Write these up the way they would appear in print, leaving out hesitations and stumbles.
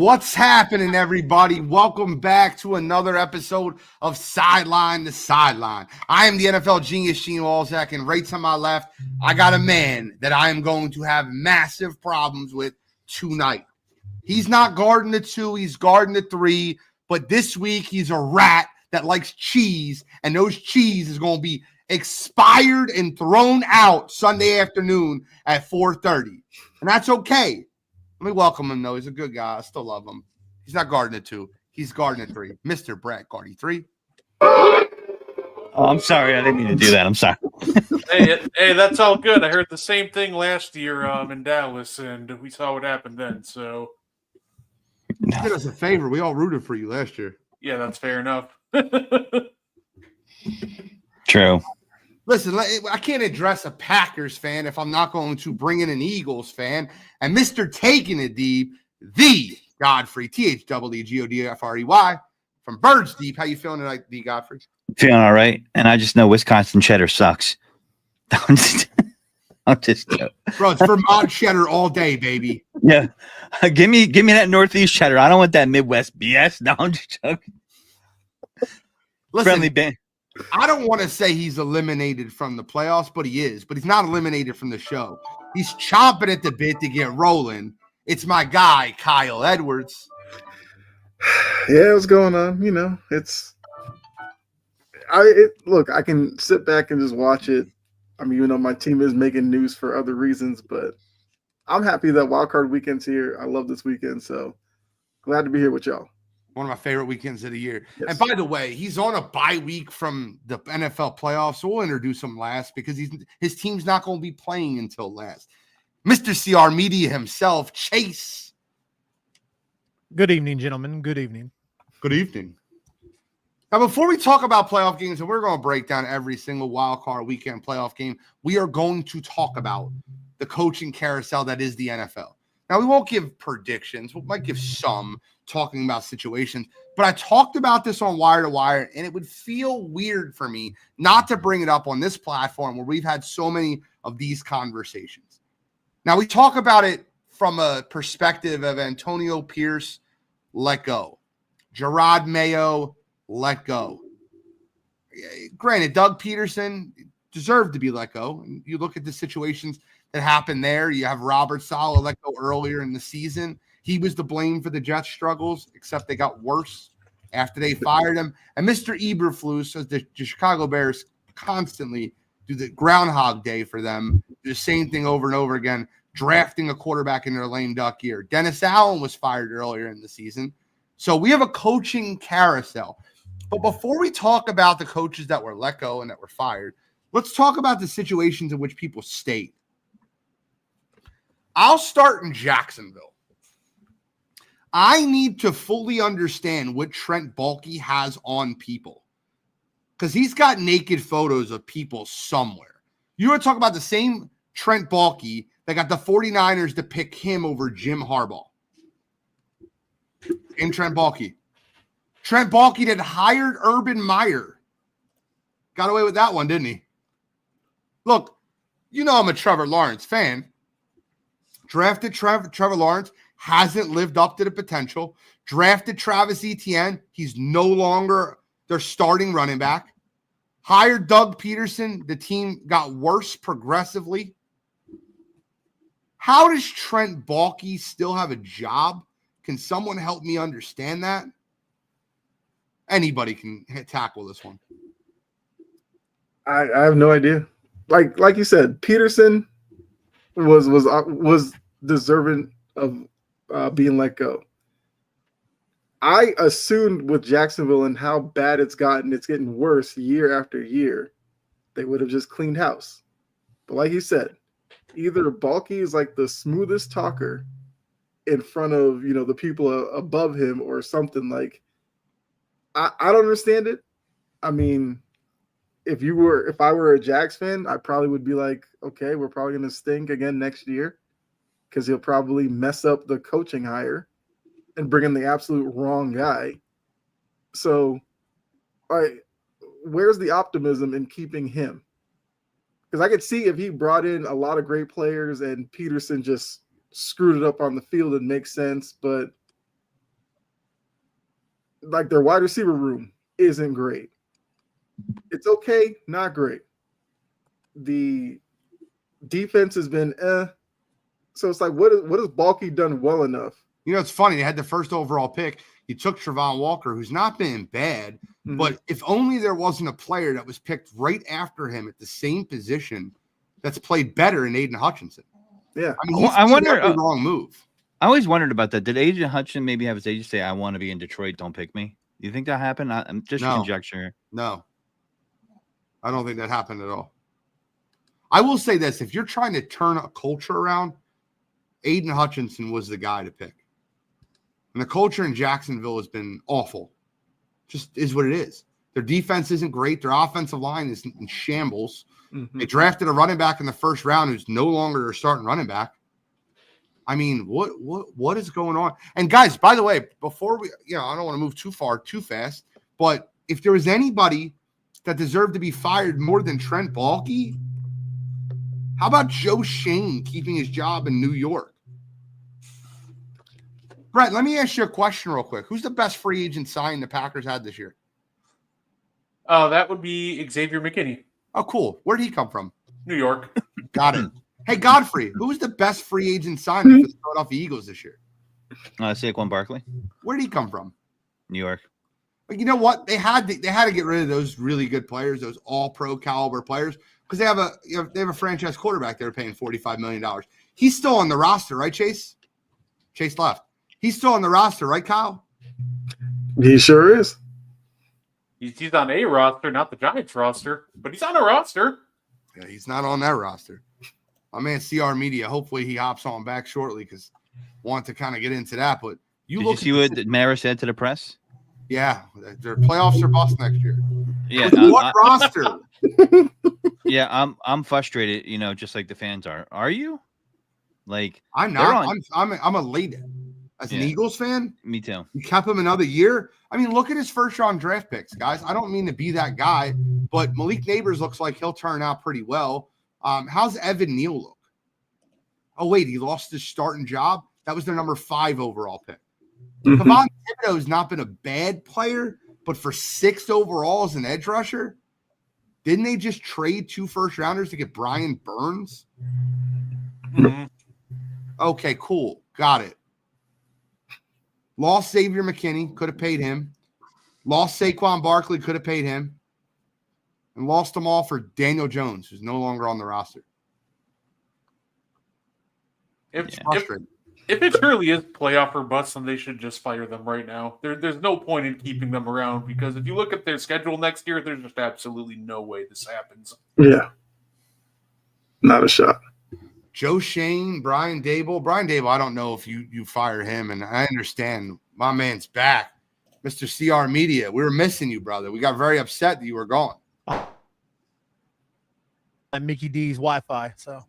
What's happening, everybody? Welcome back to another episode of Sideline to Sideline. I am the NFL genius, Gene Walzak, and right to my left, I got a man that I am going to have massive problems with tonight. He's not guarding the 2, he's guarding the 3, but this week he's a rat that likes cheese, and those cheese is going to be expired and thrown out Sunday afternoon at 4:30, and that's okay. Let me welcome him, though. He's a good guy. I still love him. He's not guarding it 2. He's guarding it 3. Mr. Brett Gardy 3. Oh, I'm sorry. I didn't mean to do that. I'm sorry. hey, that's all good. I heard the same thing last year in Dallas, and we saw what happened then. So, You did us a favor. We all rooted for you last year. yeah, that's fair enough. True. Listen, I can't address a Packers fan if I'm not going to bring in an Eagles fan. And Mr. Taking It Deep, the Godfrey, THEEGODFREY, from Birds Deep. How you feeling tonight, D. Godfrey? Feeling all right. And I just know Wisconsin cheddar sucks. I'm just Bro, it's Vermont cheddar all day, baby. Yeah. Give me that Northeast cheddar. I don't want that Midwest BS. No, I'm just joking. Listen, Friendly band. I don't want to say he's eliminated from the playoffs, but he is. But he's not eliminated from the show. He's chomping at the bit to get rolling. It's my guy, Kyle Edwards. Yeah, what's going on? You know, look, I can sit back and just watch it. I mean, even though my team is making news for other reasons, but I'm happy that wildcard weekend's here. I love this weekend, so glad to be here with y'all. One of my favorite weekends of the year. Yes. And by the way, he's on a bye week from the NFL playoffs, so we'll introduce him last because his team's not going to be playing until last. Mr. CR Media himself, Chase. Good evening, gentlemen. Good evening. Good evening. Now, before we talk about playoff games, and we're going to break down every single wild card weekend playoff game, we are going to talk about the coaching carousel that is the NFL. Now, we won't give predictions. We might give some talking about situations, but I talked about this on Wire to Wire, and it would feel weird for me not to bring it up on this platform where we've had so many of these conversations. Now, we talk about it from a perspective of Antonio Pierce, let go. Gerard Mayo, let go. Granted, Doug Peterson deserved to be let go. And you look at the situations that happened there. You have Robert Saleh let go earlier in the season. He was to blame for the Jets' struggles, except they got worse after they fired him. And Mr. Eberflus, as the Chicago Bears constantly do the Groundhog Day for them, do the same thing over and over again, drafting a quarterback in their lame duck year. Dennis Allen was fired earlier in the season. So we have a coaching carousel. But before we talk about the coaches that were let go and that were fired, let's talk about the situations in which people stayed. I'll start in Jacksonville. I need to fully understand what Trent Baalke has on people because he's got naked photos of people somewhere. You want to talk about the same Trent Baalke that got the 49ers to pick him over Jim Harbaugh. And Trent Baalke. Trent Baalke that hired Urban Meyer. Got away with that one, didn't he? Look, you know I'm a Trevor Lawrence fan. Drafted Trevor Lawrence, hasn't lived up to the potential. Drafted Travis Etienne. He's no longer their starting running back. Hired Doug Peterson. The team got worse progressively. How does Trent Baalke still have a job? Can someone help me understand that? Anybody can tackle this one. I have no idea. Like you said, Peterson was deserving of being let go. I assumed with Jacksonville and how bad it's getting worse year after year, they would have just cleaned house. But like you said, either Baalke is like the smoothest talker in front of, you know, the people above him or something. Like, I don't understand it. I mean, if I were a Jags fan, I probably would be like, okay, we're probably going to stink again next year because he'll probably mess up the coaching hire and bring in the absolute wrong guy. So, where's the optimism in keeping him? Because I could see if he brought in a lot of great players and Peterson just screwed it up on the field, it makes sense. But like their wide receiver room isn't great. It's okay, not great. The defense has been so it's like what has Balky done well enough? You know, it's funny. They had the first overall pick. You took Trevon Walker, who's not been bad, but if only there wasn't a player that was picked right after him at the same position that's played better than Aiden Hutchinson. Yeah. I mean, I wonder every wrong move. I always wondered about that. Did Aiden Hutchinson maybe have his agent say, "I want to be in Detroit, don't pick me"? Do you think that happened? I'm just conjecture. No, I don't think that happened at all. I will say this: if you're trying to turn a culture around, Aiden Hutchinson was the guy to pick. And the culture in Jacksonville has been awful. Just is what it is. Their defense isn't great. Their offensive line is in shambles. They drafted a running back in the first round who's no longer their starting running back. I mean, what is going on? And guys, by the way, before we, I don't want to move too far, too fast, but if there was anybody that deserved to be fired more than Trent Baalke, how about Joe Shane keeping his job in New York? Brett, let me ask you a question real quick. Who's the best free agent signing the Packers had this year? That would be Xavier McKinney. Oh, cool. Where did he come from? New York. Got it. Hey, Godfrey, who was the best free agent signing for the Philadelphia Eagles this year? Saquon Barkley. Where did he come from? New York. But you know what? They had to get rid of those really good players, those all-pro caliber players, because they have a franchise quarterback they're paying $45 million. He's still on the roster, right, Chase? Chase left. He's still on the roster, right, Kyle? He sure is. He's on a roster, not the Giants roster, but he's on a roster. Yeah, he's not on that roster. My man, CR Media, hopefully he hops on back shortly because want to kind of get into that. But Did you see what Mara said to the press? Yeah, their playoffs are bust next year. Yeah, what roster? Yeah, I'm frustrated. Just like the fans are. Are you? Like I'm not. I'm elated as an Eagles fan. Me too. You kept him another year. I mean, look at his first round draft picks, guys. I don't mean to be that guy, but Malik Neighbors looks like he'll turn out pretty well. How's Evan Neal look? Oh, wait, he lost his starting job. That was their number 5 overall pick. Kevon Thibodeau has not been a bad player, but for 6th overall as an edge rusher, didn't they just trade 2 first-rounders to get Brian Burns? Okay, cool. Got it. Lost Xavier McKinney, could have paid him. Lost Saquon Barkley, could have paid him. And lost them all for Daniel Jones, who's no longer on the roster. If it truly is playoff or bust, then they should just fire them right now. There's no point in keeping them around because if you look at their schedule next year, there's just absolutely no way this happens. Yeah. Not a shot. Joe Shane, Brian Dable. Brian Dable, I don't know if you fire him, and I understand my man's back. Mr. CR Media, we were missing you, brother. We got very upset that you were gone. Mickey D's Wi-Fi, so.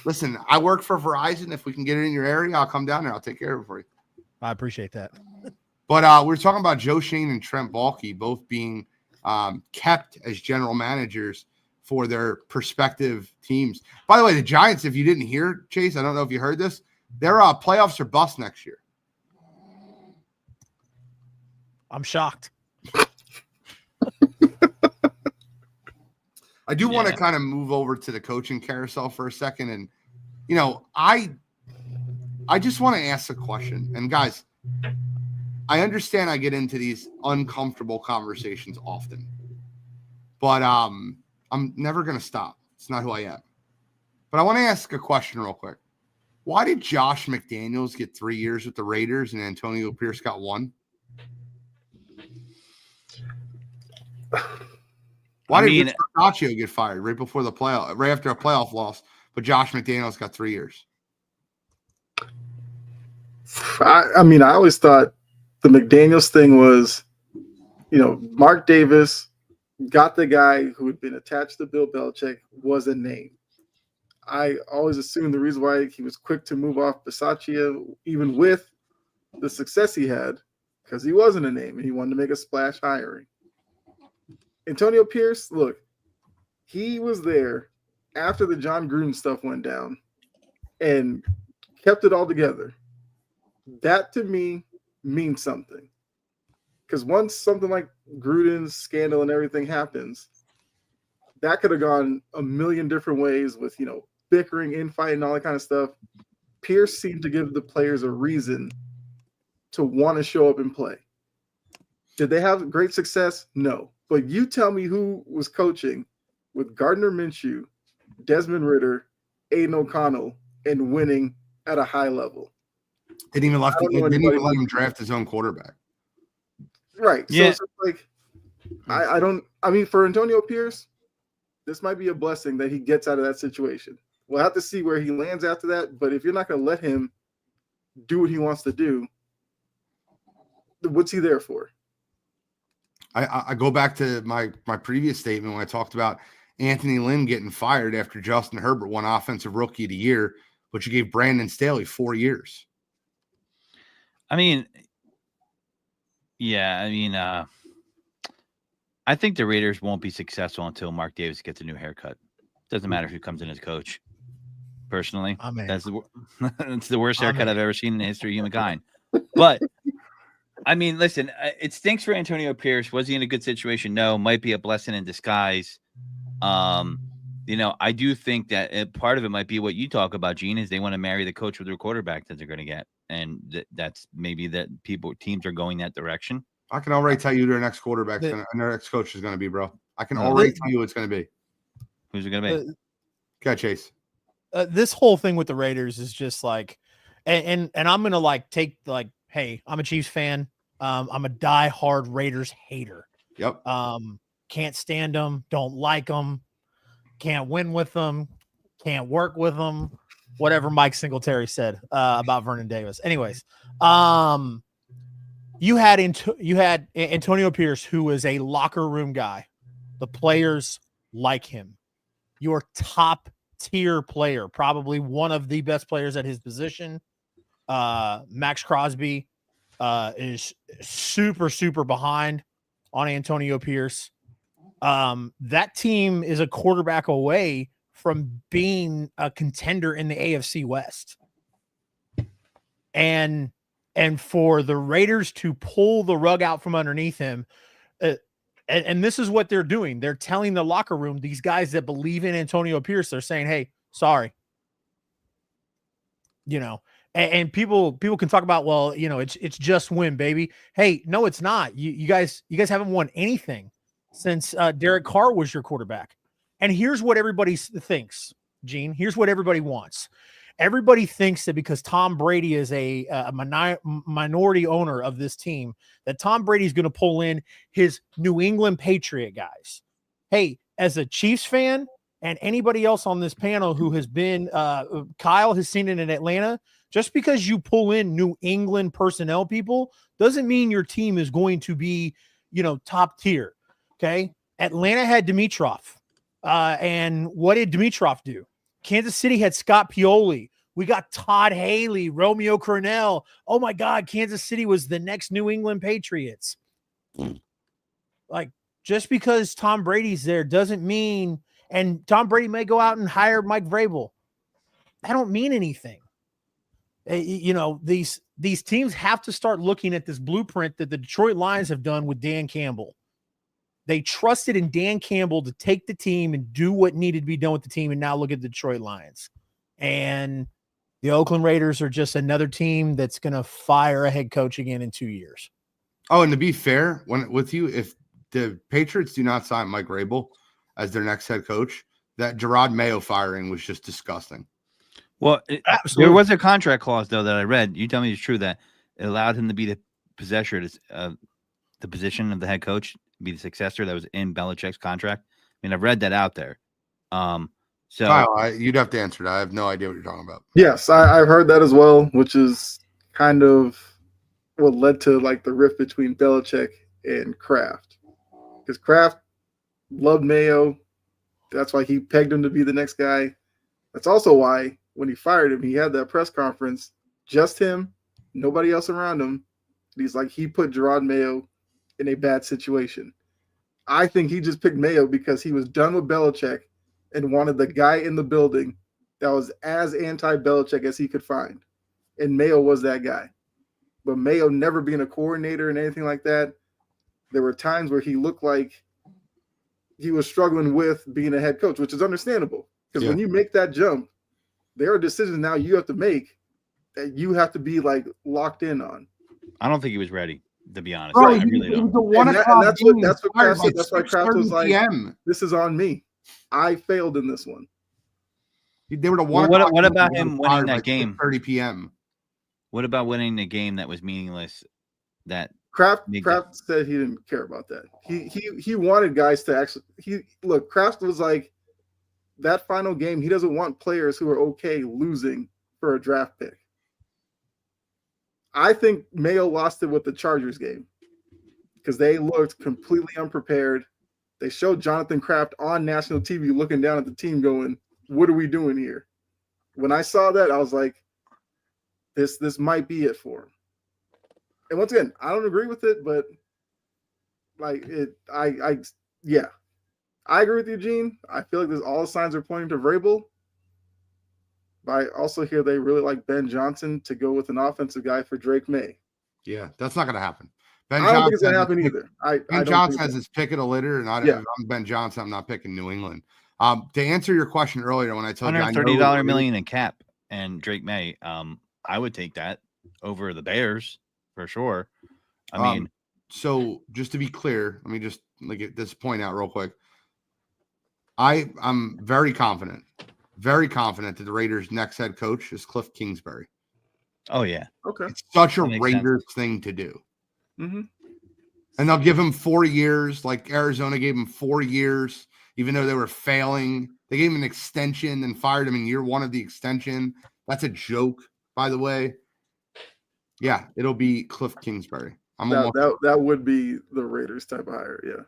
Listen, I work for Verizon. If we can get it in your area, I'll come down there. I'll take care of it for you. I appreciate that. But we were talking about Joe Shane and Trent Baalke both being kept as general managers for their prospective teams. By the way, the Giants, if you didn't hear, Chase, I don't know if you heard this, their playoffs are bust next year. I'm shocked. I do want to kind of move over to the coaching carousel for a second. And, I just want to ask a question. And, guys, I understand I get into these uncomfortable conversations often. But I'm never going to stop. It's not who I am. But I want to ask a question real quick. Why did Josh McDaniels get 3 years with the Raiders and Antonio Pierce got 1? Why did Rich Bisaccia get fired right before the playoff, right after a playoff loss, but Josh McDaniels got 3 years? I always thought the McDaniels thing was, Mark Davis got the guy who had been attached to Bill Belichick was a name. I always assumed the reason why he was quick to move off Bisaccia, even with the success he had, because he wasn't a name and he wanted to make a splash hiring. Antonio Pierce, look, he was there after the John Gruden stuff went down and kept it all together. That to me means something. Because once something like Gruden's scandal and everything happens, that could have gone a million different ways with, bickering, infighting, and all that kind of stuff. Pierce seemed to give the players a reason to want to show up and play. Did they have great success? No. But you tell me who was coaching with Gardner Minshew, Desmond Ridder, Aiden O'Connell, and winning at a high level. Didn't even let him draft his own quarterback. Right. Yeah. So it's like, for Antonio Pierce, this might be a blessing that he gets out of that situation. We'll have to see where he lands after that. But if you're not going to let him do what he wants to do, what's he there for? I go back to my previous statement when I talked about Anthony Lynn getting fired after Justin Herbert won Offensive Rookie of the Year, but you gave Brandon Staley 4 years. I think the Raiders won't be successful until Mark Davis gets a new haircut. Doesn't matter who comes in as coach. Personally, that's the worst haircut I've ever seen in the history of humankind. But listen, it stinks for Antonio Pierce. Was he in a good situation? No. Might be a blessing in disguise. I do think that part of it might be what you talk about, Gene, is they want to marry the coach with their quarterback that they're going to get, and that's maybe that teams are going that direction. I can already tell you who their next quarterback's and their next coach is going to be, bro. I can already tell you who it's going to be. Who's it going to be? Okay, Chase. This whole thing with the Raiders is just like, and I'm going to take hey, I'm a Chiefs fan. I'm a diehard Raiders hater. Yep. Can't stand them. Don't like them. Can't win with them. Can't work with them. Whatever Mike Singletary said about Vernon Davis. Anyways, you had Antonio Pierce, who was a locker room guy. The players like him. Your top tier player, probably one of the best players at his position. Max Crosby is super, super behind on Antonio Pierce. That team is a quarterback away from being a contender in the AFC West. And for the Raiders to pull the rug out from underneath him, and this is what they're doing. They're telling the locker room, these guys that believe in Antonio Pierce, they're saying, hey, sorry. And people can talk about, well, it's just win, baby. Hey, no, it's not. You guys haven't won anything since Derek Carr was your quarterback. And here's what everybody thinks, Gene. Here's what everybody wants. Everybody thinks that because Tom Brady is a minority owner of this team, that Tom Brady is going to pull in his New England Patriot guys. Hey, as a Chiefs fan and anybody else on this panel who has been, Kyle has seen it in Atlanta, just because you pull in New England personnel people doesn't mean your team is going to be, top tier. Okay. Atlanta had Dimitroff. And what did Dimitroff do? Kansas City had Scott Pioli. We got Todd Haley, Romeo Crennel. Oh my God, Kansas City was the next New England Patriots. Just because Tom Brady's there doesn't mean, and Tom Brady may go out and hire Mike Vrabel. That don't mean anything. These teams have to start looking at this blueprint that the Detroit Lions have done with Dan Campbell. They trusted in Dan Campbell to take the team and do what needed to be done with the team, and now look at the Detroit Lions. And the Oakland Raiders are just another team that's going to fire a head coach again in 2 years. Oh, and to be fair, if the Patriots do not sign Mike Vrabel as their next head coach, that Gerard Mayo firing was just disgusting. Well, there was a contract clause, though, that I read. You tell me it's true that it allowed him to be the possessor of the position of the head coach, be the successor that was in Belichick's contract. I've read that out there. So Kyle, you'd have to answer that. I have no idea what you're talking about. Yes, I've heard that as well, which is kind of what led to the rift between Belichick and Kraft. Because Kraft loved Mayo. That's why he pegged him to be the next guy. That's also why when he fired him, he had that press conference, just him, nobody else around him. And he's like, he put Gerard Mayo in a bad situation. I think he just picked Mayo because he was done with Belichick and wanted the guy in the building that was as anti-Belichick as he could find. And Mayo was that guy. But Mayo never being a coordinator and anything like that, there were times where he looked like he was struggling with being a head coach, which is understandable. Because when you make that jump, there are decisions now you have to make that you have to be like locked in on. I don't think he was ready, to be honest. Bro, I really don't. That's what Kraft said. That's why Kraft was like, "This is on me. I failed in this one." They were the one. What about him winning that game? 30 p.m. What about winning the game that was meaningless? That Kraft said he didn't care about that. He wanted guys to actually. Kraft was like, that final game, he doesn't want players who are okay losing for a draft pick. I think Mayo lost it with the Chargers game because they looked completely unprepared. They showed Jonathan Kraft on national TV looking down at the team going, "What are we doing here?" When I saw that, I was like, this might be it for him. And once again, I don't agree with it, but like I agree with you, Gene. I feel like all the signs are pointing to Vrabel. But I also hear they really like Ben Johnson to go with an offensive guy for Drake May. Yeah, that's not going to happen. I don't think it's going to happen either. Ben Johnson has his pick of the litter, and if I'm Ben Johnson, I'm not picking New England. To answer your question earlier, when I told you $130 million in cap and Drake May, I would take that over the Bears for sure. I mean, so just to be clear, let me just get this point out real quick. I'm very confident that the Raiders' next head coach is Cliff Kingsbury. Oh yeah, okay. It's such a Raiders thing to do. Mm-hmm. And they'll give him 4 years, like Arizona gave him 4 years, even though they were failing. They gave him an extension and fired him in year 1 of the extension. That's a joke, by the way. Yeah, it'll be Cliff Kingsbury. That would be the Raiders type of hire. Yeah.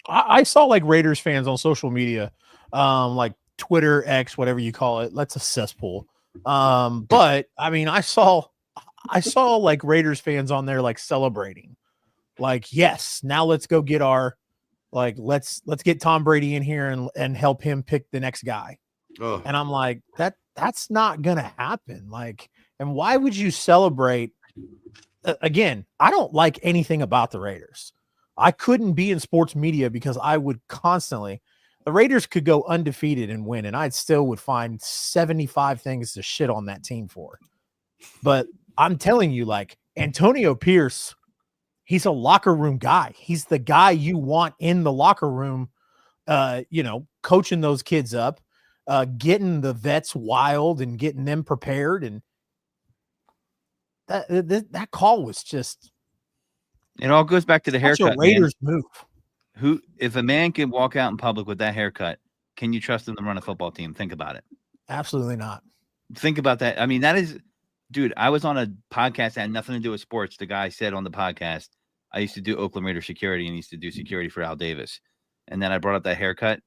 I saw like Raiders fans on social media, like Twitter, X, whatever you call it. That's a cesspool. But I mean, I saw like Raiders fans on there like celebrating, like, yes, now let's go get let's get Tom Brady in here and help him pick the next guy. Oh. And I'm like, that's not gonna happen. Like, and why would you celebrate? Again, I don't like anything about the Raiders. I couldn't be in sports media because I would constantly. The Raiders could go undefeated and win, and I still would find 75 things to shit on that team for. But I'm telling you, like, Antonio Pierce, he's a locker room guy. He's the guy you want in the locker room, coaching those kids up, getting the vets wild and getting them prepared. And that call was just. It all goes back to the haircut. Raiders move. If a man can walk out in public with that haircut, can you trust him to run a football team? Think about it. Absolutely not. Think about that. I mean, that is, dude, I was on a podcast that had nothing to do with sports. The guy said on the podcast, I used to do Oakland Raider security and used to do security for Al Davis. And then I brought up that haircut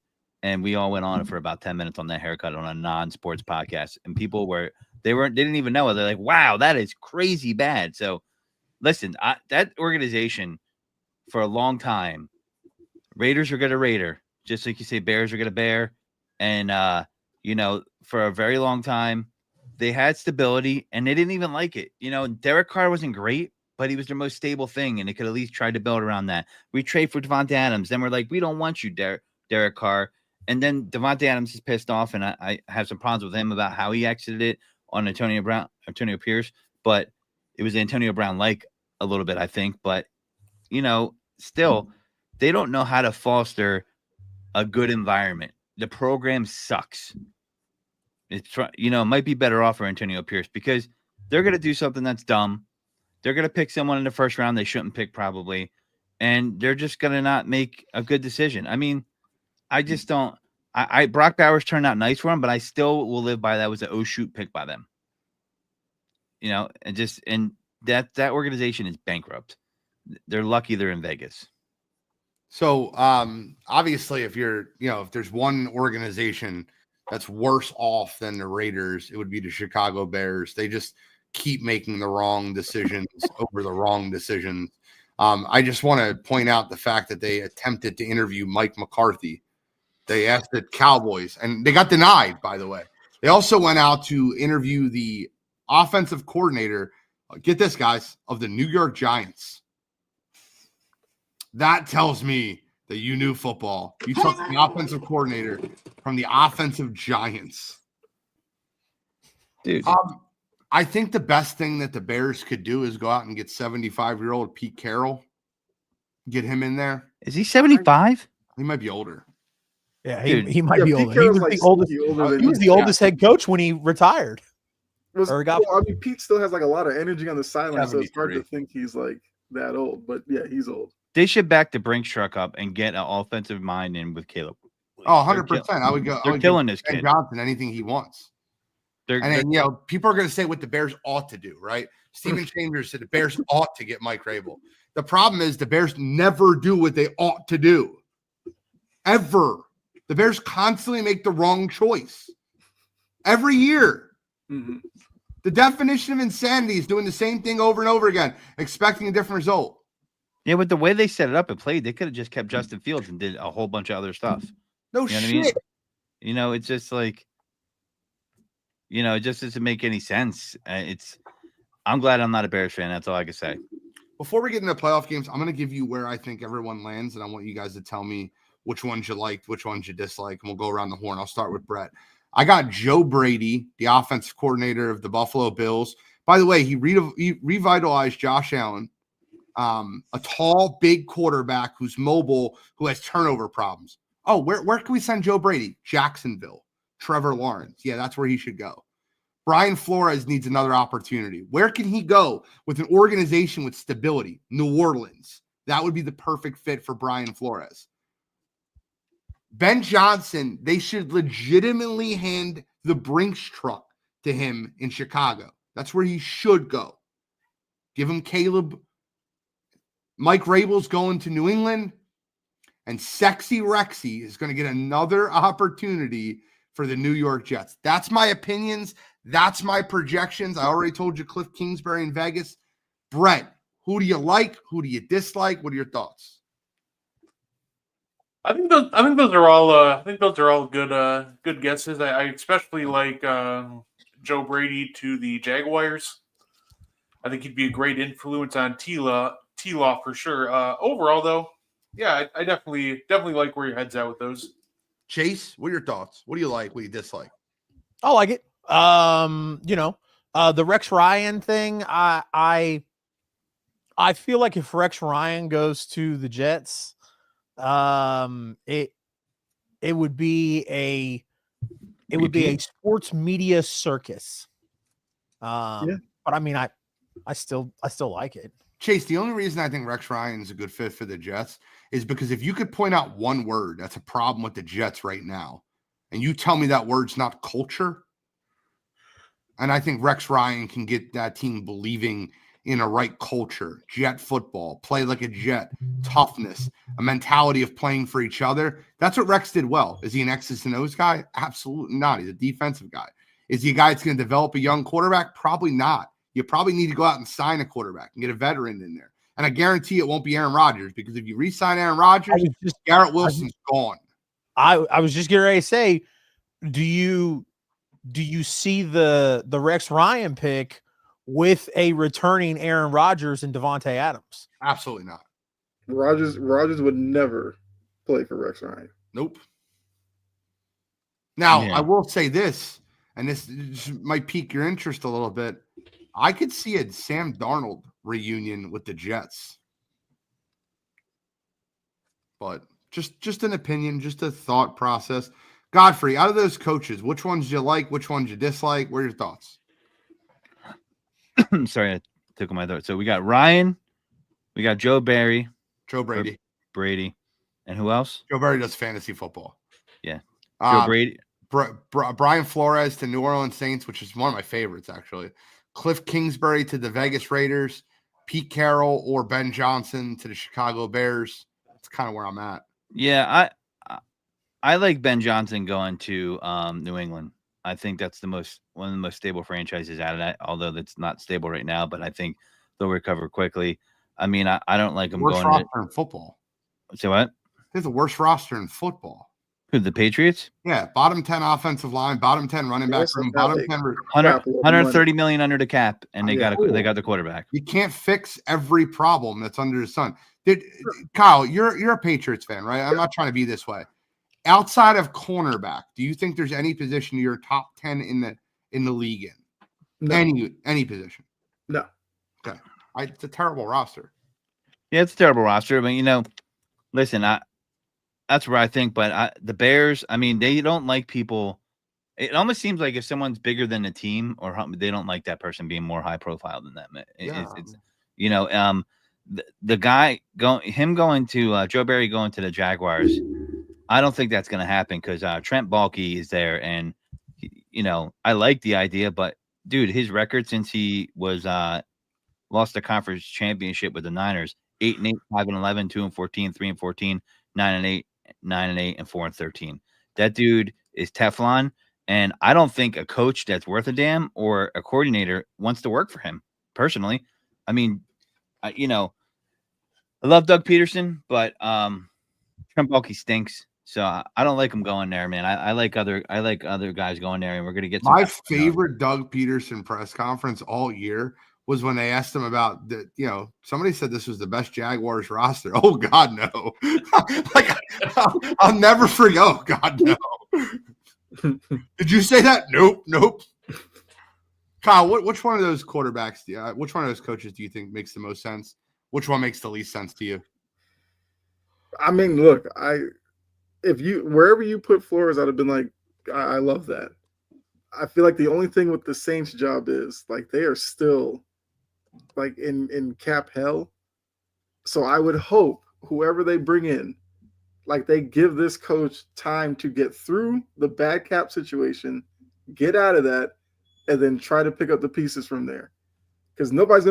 and we all went on for about 10 minutes on that haircut on a non-sports podcast. And people they didn't even know it. They're like, wow, that is crazy bad. So listen, that organization for a long time, Raiders are going to Raider, just like you say, Bears are going to Bear. And, for a very long time, they had stability and they didn't even like it. Derek Carr wasn't great, but he was their most stable thing. And they could at least try to build around that. We trade for Devontae Adams. Then we're like, we don't want you, Derek Carr. And then Devontae Adams is pissed off. And I have some problems with him about how he exited it on Antonio Pierce. But it was Antonio Brown like a little bit, I think. But, still, they don't know how to foster a good environment. The program sucks. It might be better off for Antonio Pierce because they're going to do something that's dumb. They're going to pick someone in the first round they shouldn't pick probably, and they're just going to not make a good decision. I mean, I just don't. Brock Bowers turned out nice for him, but I still will live by that was an shoot pick by them. And that organization is bankrupt. They're lucky they're in Vegas. So obviously, if there's one organization that's worse off than the Raiders, it would be the Chicago Bears. They just keep making the wrong decisions over the wrong decisions. I just want to point out the fact that they attempted to interview Mike McCarthy. They asked the Cowboys, and they got denied, by the way. They also went out to interview the offensive coordinator, get this, guys, of the New York Giants. That tells me that you knew football. You took the offensive coordinator from the offensive giants. Dude. I think the best thing that the Bears could do is go out and get 75-year-old Pete Carroll. Get him in there. Is he 75? He might be older. Yeah, he might be Pete older. Carroll's He was like the oldest. He was the oldest head coach when he retired. Pete still has like a lot of energy on the sideline, so it's hard to think he's like that old. But yeah, he's old. They should back the Brinks truck up and get an offensive mind in with Caleb. Oh, 100%. I would go. They're killing this kid. Johnson, anything he wants. People are going to say what the Bears ought to do, right? Steven Chambers said the Bears ought to get Mike Rabel. The problem is the Bears never do what they ought to do. Ever. The Bears constantly make the wrong choice. Every year. Mm-hmm. The definition of insanity is doing the same thing over and over again, expecting a different result. Yeah, with the way they set it up and played, they could have just kept Justin Fields and did a whole bunch of other stuff. No shit. I mean? It's just like, it just doesn't make any sense. I'm glad I'm not a Bears fan. That's all I can say. Before we get into playoff games, I'm going to give you where I think everyone lands, and I want you guys to tell me which ones you liked, which ones you dislike, and we'll go around the horn. I'll start with Brett. I got Joe Brady, the offensive coordinator of the Buffalo Bills. By the way, he revitalized Josh Allen, a tall, big quarterback who's mobile, who has turnover problems. Oh, where can we send Joe Brady? Jacksonville. Trevor Lawrence. Yeah, that's where he should go. Brian Flores needs another opportunity. Where can he go with an organization with stability? New Orleans. That would be the perfect fit for Brian Flores. Ben Johnson, they should legitimately hand the Brinks truck to him in Chicago. That's where he should go. Give him Caleb. Mike Rabel's going to New England. And Sexy Rexy is going to get another opportunity for the New York Jets. That's my opinions. That's my projections. I already told you Cliff Kingsbury in Vegas. Brett, who do you like? Who do you dislike? What are your thoughts? I think those are all good guesses. I especially like Joe Brady to the Jaguars. I think he'd be a great influence on T-Law for sure. Overall, though, yeah, I definitely like where your head's at with those. Chase, what are your thoughts? What do you like? What do you dislike? I like it. The Rex Ryan thing. I feel like if Rex Ryan goes to the Jets, it would be a sports media circus. But I mean, I still like it. Chase, the only reason I think Rex Ryan is a good fit for the Jets is because if you could point out one word that's a problem with the Jets right now, and you tell me that word's not culture, and I think Rex Ryan can get that team believing in a right culture, Jet football, play like a Jet, toughness, a mentality of playing for each other. That's what Rex did well. Is he an X's and O's guy? Absolutely not. He's a defensive guy. Is he a guy that's going to develop a young quarterback? Probably not. You probably need to go out and sign a quarterback and get a veteran in there. And I guarantee it won't be Aaron Rodgers, because if you re-sign Aaron Rodgers, Garrett Wilson's gone. I was just getting ready to say, do you see the Rex Ryan pick with a returning Aaron Rodgers and Devontae Adams? Absolutely not. Rodgers would never play for Rex Ryan. Nope. Now, I will say this, and this might pique your interest a little bit. I could see a Sam Darnold reunion with the Jets. But just an opinion, just a thought process. Godfrey, out of those coaches, which ones do you like? Which ones you dislike? What are your thoughts? Sorry, I took my thought. So we got Ryan, we got Joe Brady, and who else? Joe Brady does fantasy football. Yeah, Joe Brady, Brian Flores to New Orleans Saints, which is one of my favorites actually. Cliff Kingsbury to the Vegas Raiders, Pete Carroll or Ben Johnson to the Chicago Bears. That's kind of where I'm at. Yeah, I like Ben Johnson going to New England. I think that's one of the most stable franchises out of that, although that's not stable right now, but I think they'll recover quickly. I mean, I don't like them worst going roster in football. Say what? They're the worst roster in football. Who, the Patriots? Yeah, bottom 10 offensive line, bottom 10 running back room, bottom 10 130 million under the cap, and they got the quarterback. You can't fix every problem that's under the sun. Kyle, you're a Patriots fan, right? I'm not trying to be this way. Outside of cornerback, do you think there's any position you're top 10 in the league in? No. Any position? No. Okay. It's a terrible roster. Yeah, it's a terrible roster. I mean, listen, that's where I think. But the Bears, I mean, they don't like people. It almost seems like if someone's bigger than the team, or they don't like that person being more high profile than them. It's the guy going to Joe Barry going to the Jaguars. I don't think that's going to happen because Trent Baalke is there, and I like the idea, but dude, his record since he was lost the conference championship with the Niners: 8-8, 5-11, 2-14, 3-14, 9-8, 9-8, and 4-13. That dude is Teflon, and I don't think a coach that's worth a damn or a coordinator wants to work for him. Personally, I mean, I love Doug Peterson, but Trent Baalke stinks. So I don't like him going there, man. I like other guys going there, and we're gonna get my favorite Doug Peterson press conference all year was when they asked him about somebody said this was the best Jaguars roster. Oh God, no! Like I'll never forget. Oh God, no! Did you say that? Nope. Kyle, which one of those quarterbacks? Which one of those coaches do you think makes the most sense? Which one makes the least sense to you? I mean, look, wherever you put Flores, I'd have been like, I love that. I feel like the only thing with the Saints job is like they are still like in cap hell. So I would hope whoever they bring in, like they give this coach time to get through the bad cap situation, get out of that, and then try to pick up the pieces from there. Because nobody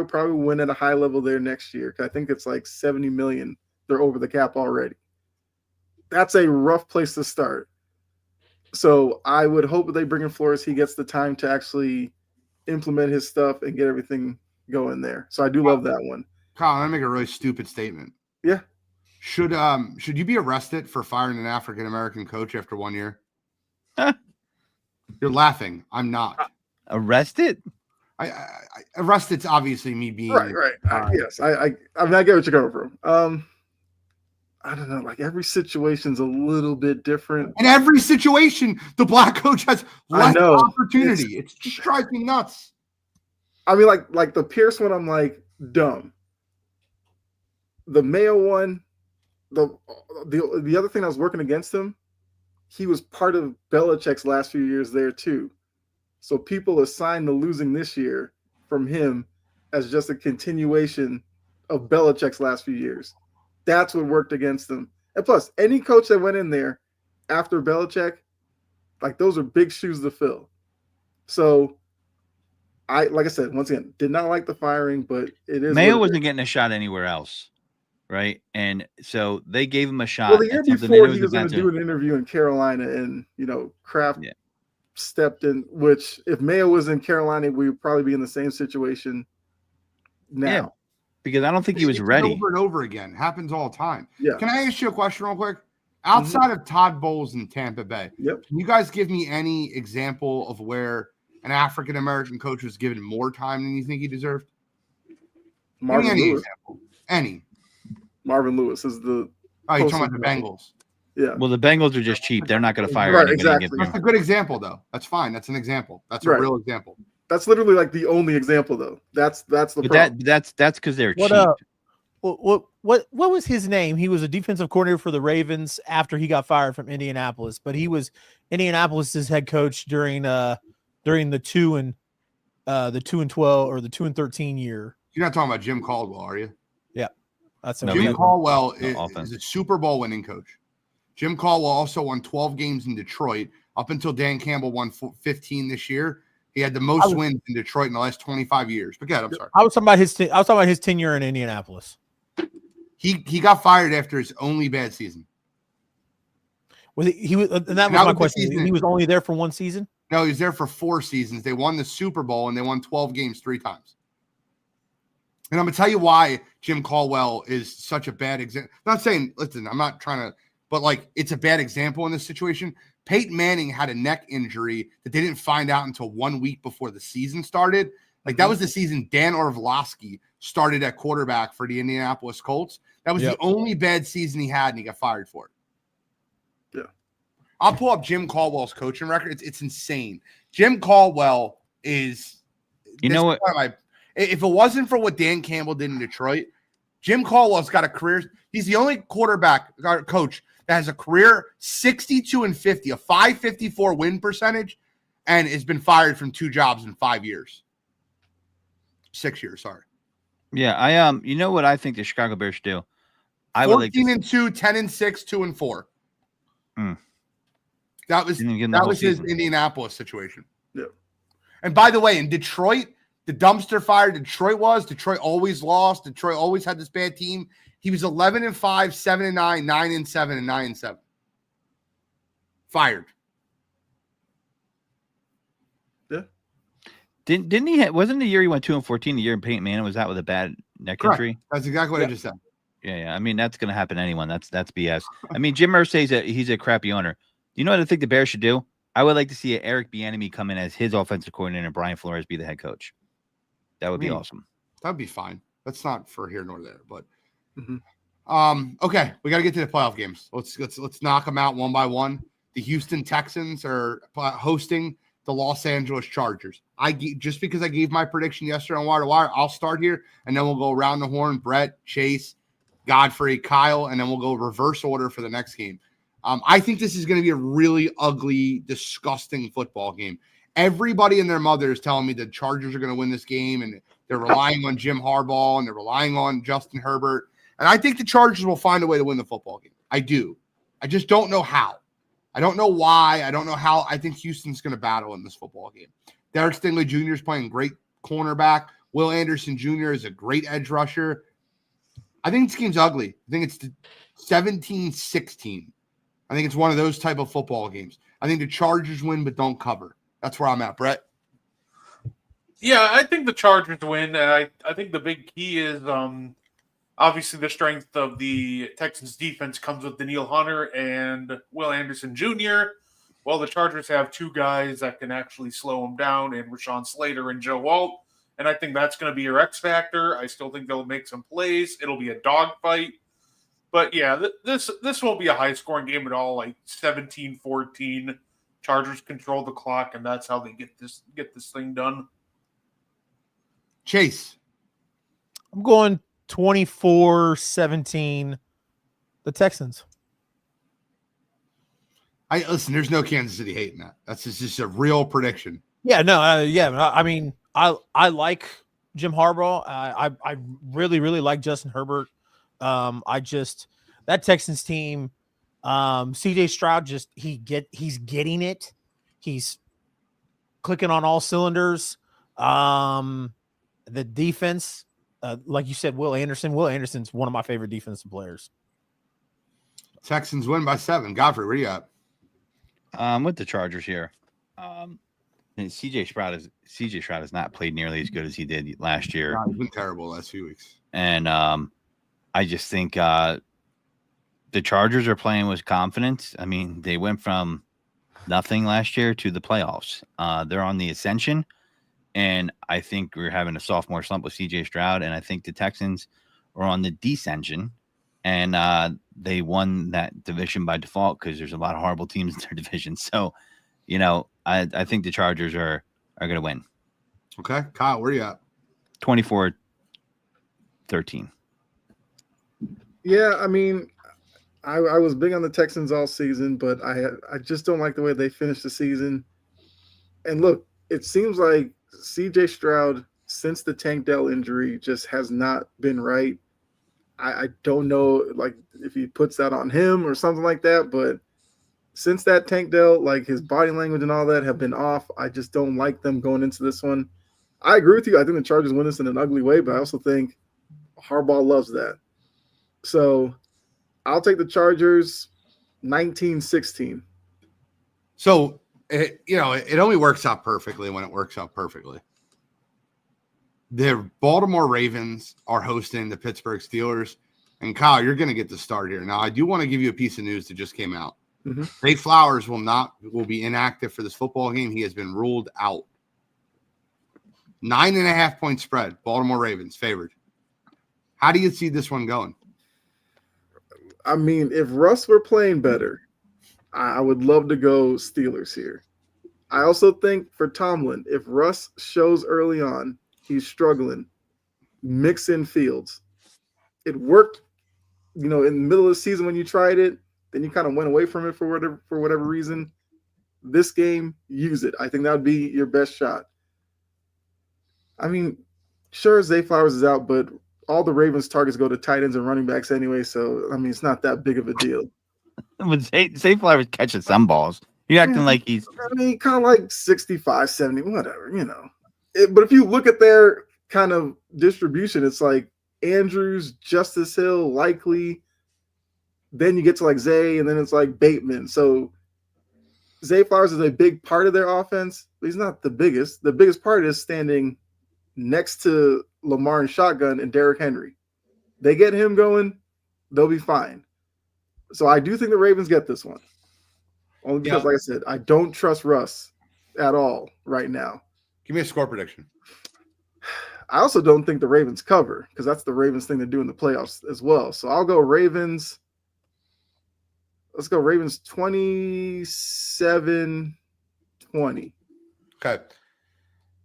probably will win at a high level there next year. I think it's like $70 million. They're over the cap already. That's a rough place to start. So I would hope that they bring in Flores. He gets the time to actually implement his stuff and get everything going there. So I do love that one. Kyle, I'm gonna make a really stupid statement. Yeah. Should you be arrested for firing an African American coach after 1 year? You're laughing. I'm not. Arrested? Arrested's obviously me being right. Yes, I mean I get what you're coming from. I don't know. Like every situation's a little bit different. In every situation, the black coach has less opportunity. It's just drives me nuts. I mean, like the Pierce one, I'm like dumb. The Mayo one, the other thing I was working against him, he was part of Belichick's last few years there too. So people assigned the losing this year from him as just a continuation of Belichick's last few years. That's what worked against them. And plus, any coach that went in there after Belichick, like those are big shoes to fill. So like I said, once again, did not like the firing, but it is. Mayo wasn't getting a shot anywhere else, right? And so they gave him a shot. Well, the year before he was going to do an interview in Carolina, and Kraft stepped in. Which, if Mayo was in Carolina, we would probably be in the same situation now. Yeah. Because I don't think he was ready. Over and over again. Happens all the time. Yeah. Can I ask you a question real quick? Outside of Todd Bowles in Tampa Bay, can you guys give me any example of where an African-American coach was given more time than you think he deserved? Marvin Lewis. Any. Marvin Lewis is the... Oh, you're talking about the Bengals. Yeah. Well, the Bengals are just cheap. They're not going to fire anybody. Exactly. That's a good example, though. That's fine. That's an example. That's a real example. That's literally like the only example, though. That's the problem. That's because they're cheap. What was his name? He was a defensive coordinator for the Ravens after he got fired from Indianapolis, but he was Indianapolis's head coach during the 2-12 or the 2-13 year. You're not talking about Jim Caldwell, are you? Yeah, that's Jim Caldwell is a Super Bowl winning coach. Jim Caldwell also won 12 games in Detroit up until Dan Campbell won 15 this year. He had the most wins in Detroit in the last 25 years. But God, I'm sorry. I was talking about his tenure in Indianapolis. He got fired after his only bad season. Was he was, and that was my question. He was only there for one season? No, he was there for 4 seasons. They won the Super Bowl and they won 12 games 3 times. And I'm gonna tell you why Jim Caldwell is such a bad example. Not saying, listen, I'm not trying to, but like it's a bad example in this situation. Peyton Manning had a neck injury that they didn't find out until 1 week before the season started. Like that was the season Dan Orlovsky started at quarterback for the Indianapolis Colts. That was the only bad season he had, and he got fired for it. Yeah. I'll pull up Jim Caldwell's coaching record. It's insane. Jim Caldwell is – You know what? If it wasn't for what Dan Campbell did in Detroit, Jim Caldwell's got a career – he's the only coach that has a career 62-50, a 554 win percentage, and has been fired from 2 jobs in 5 years. 6 years, sorry. Yeah, you know what I think the Chicago Bears should do? 14-2, 10-6, 2-4. That was his Indianapolis situation. Yeah. And by the way, in Detroit, the dumpster fire Detroit always lost. Detroit always had this bad team. He was 11-5, 7-9, 9-7, and 9-7. Fired. Yeah. Didn't he? Wasn't the year he went 2-14? The year Peyton Manning was out with a bad neck injury. That's exactly what I just said. Yeah. I mean, that's going to happen to anyone. That's BS. I mean, Jim Irsay he's a crappy owner. You know what I think the Bears should do? I would like to see Eric Bieniemy come in as his offensive coordinator and Brian Flores be the head coach. That would be awesome. That'd be fine. That's not for here nor there, but okay, we got to get to the playoff games. Let's knock them out one by one. The Houston Texans are hosting the Los Angeles Chargers. Just because I gave my prediction yesterday on Wire to Wire, I'll start here, and then we'll go around the horn. Brett, Chase, Godfrey, Kyle, and then we'll go reverse order for the next game. I think this is going to be a really ugly, disgusting football game. Everybody and their mother is telling me the Chargers are going to win this game, and they're relying on Jim Harbaugh, and they're relying on Justin Herbert. And I think the Chargers will find a way to win the football game. I do. I just don't know how. I don't know why. I don't know how. I think Houston's going to battle in this football game. Derek Stingley Jr. is playing great cornerback. Will Anderson Jr. is a great edge rusher. I think this game's ugly. I think it's 17-16. I think it's one of those type of football games. I think the Chargers win but don't cover. That's where I'm at, Brett. Yeah, I think the Chargers win. I think the big key is obviously the strength of the Texans defense comes with Danielle Hunter and Will Anderson Jr. Well, the Chargers have 2 guys that can actually slow them down in Rashawn Slater and Joe Alt. And I think that's going to be your X factor. I still think they'll make some plays. It'll be a dogfight. But yeah, this won't be a high-scoring game at all, like 17-14. Chargers control the clock, and that's how they get this thing done. Chase. I'm going 24-17, the Texans. Listen, there's no Kansas City hating that. That's just a real prediction. Yeah, no, I mean, I like Jim Harbaugh. I really, really like Justin Herbert. That Texans team, CJ Stroud he's getting it. He's clicking on all cylinders. The defense, like you said, Will Anderson's one of my favorite defensive players. Texans win by 7. Godfrey, where you at? With the Chargers here. And CJ Stroud has not played nearly as good as he did last year. No, he's been terrible the last few weeks. And I just think the Chargers are playing with confidence. I mean, they went from nothing last year to the playoffs. They're on the ascension, and I think we're having a sophomore slump with CJ Stroud, and I think the Texans are on the descension, and they won that division by default because there's a lot of horrible teams in their division. So, I think the Chargers are going to win. Okay. Kyle, where you at? 24-13. Yeah, I mean, I was big on the Texans all season, but I just don't like the way they finished the season. And look, it seems like CJ Stroud, since the Tank Dell injury, just has not been right. I don't know, like, if he puts that on him or something like that, but since that Tank Dell, like, his body language and all that have been off. I just don't like them going into this one. I agree with you. I think the Chargers win this in an ugly way, but I also think Harbaugh loves that. So I'll take the Chargers 19-16. So, it only works out perfectly when it works out perfectly. The Baltimore Ravens are hosting the Pittsburgh Steelers. And Kyle, you're going to get the start here. Now, I do want to give you a piece of news that just came out. Mm-hmm. Zay Flowers will be inactive for this football game. He has been ruled out. 9.5 point spread. Baltimore Ravens favored. How do you see this one going? I mean, if Russ were playing better, I would love to go Steelers here. I also think for Tomlin, if Russ shows early on he's struggling, mix in Fields. It worked, in the middle of the season when you tried it, then you kind of went away from it for whatever reason. This game, use it. I think that would be your best shot. I mean, sure, Zay Flowers is out, but all the Ravens' targets go to tight ends and running backs anyway, so, I mean, it's not that big of a deal. But Zay Flowers catching some balls. You're acting like he's... I mean, kind of like 65, 70, whatever, But if you look at their kind of distribution, it's like Andrews, Justice Hill, Likely. Then you get to like Zay, and then it's like Bateman. So Zay Flowers is a big part of their offense, but he's not the biggest. The biggest part is standing next to Lamar and shotgun and Derrick Henry. They get him going, they'll be fine. So I do think the Ravens get this one. Only because, like I said, I don't trust Russ at all right now. Give me a score prediction. I also don't think the Ravens cover because that's the Ravens thing to do in the playoffs as well. So I'll go Ravens. Let's go Ravens 27-20. Okay.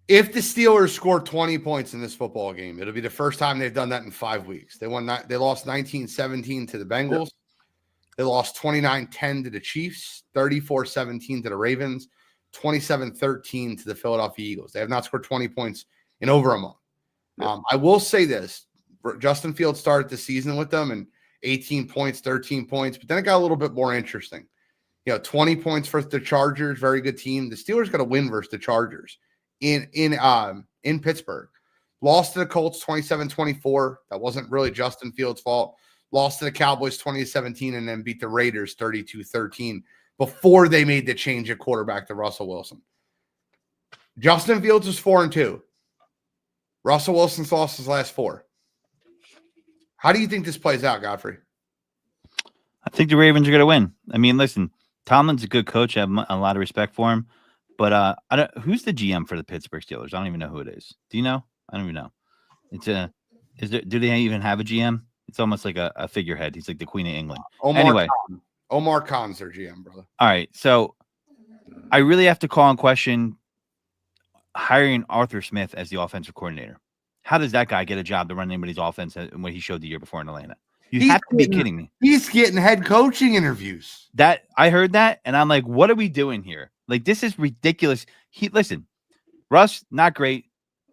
If the Steelers score 20 points in this football game, it'll be the first time they've done that in 5 weeks. They lost 19-17 to the Bengals. Yep. They lost 29-10 to the Chiefs, 34-17 to the Ravens, 27-13 to the Philadelphia Eagles. They have not scored 20 points in over a month. Yep. I will say this. Justin Fields started the season with them and 18 points, 13 points, but then it got a little bit more interesting. 20 points for the Chargers, very good team. The Steelers got a win versus the Chargers in Pittsburgh. Lost to the Colts 27-24. That wasn't really Justin Fields' fault. Lost to the Cowboys 20-17 and then beat the Raiders 32-13 before they made the change at quarterback to Russell Wilson. Justin Fields is 4-2. Russell Wilson's lost his last 4. How do you think this plays out, Godfrey? I think the Ravens are going to win. I mean, listen, Tomlin's a good coach. I have a lot of respect for him. But who's the GM for the Pittsburgh Steelers? I don't even know who it is. Do you know? I don't even know. Do they even have a GM? It's almost like a figurehead. He's like the Queen of England. Omar Khan's their GM, brother. All right. So I really have to call in question hiring Arthur Smith as the offensive coordinator. How does that guy get a job to run anybody's offense when he showed the year before in Atlanta? He's have to be kidding me. He's getting head coaching interviews. That I heard that, and I'm like, what are we doing here? Like, this is ridiculous. Listen, Russ, not great,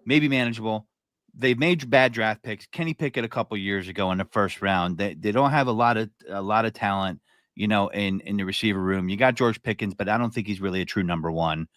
maybe manageable. They've made bad draft picks. Kenny Pickett a couple years ago in the first round. They don't have a lot of talent, in the receiver room. You got George Pickens, but I don't think he's really a true number one.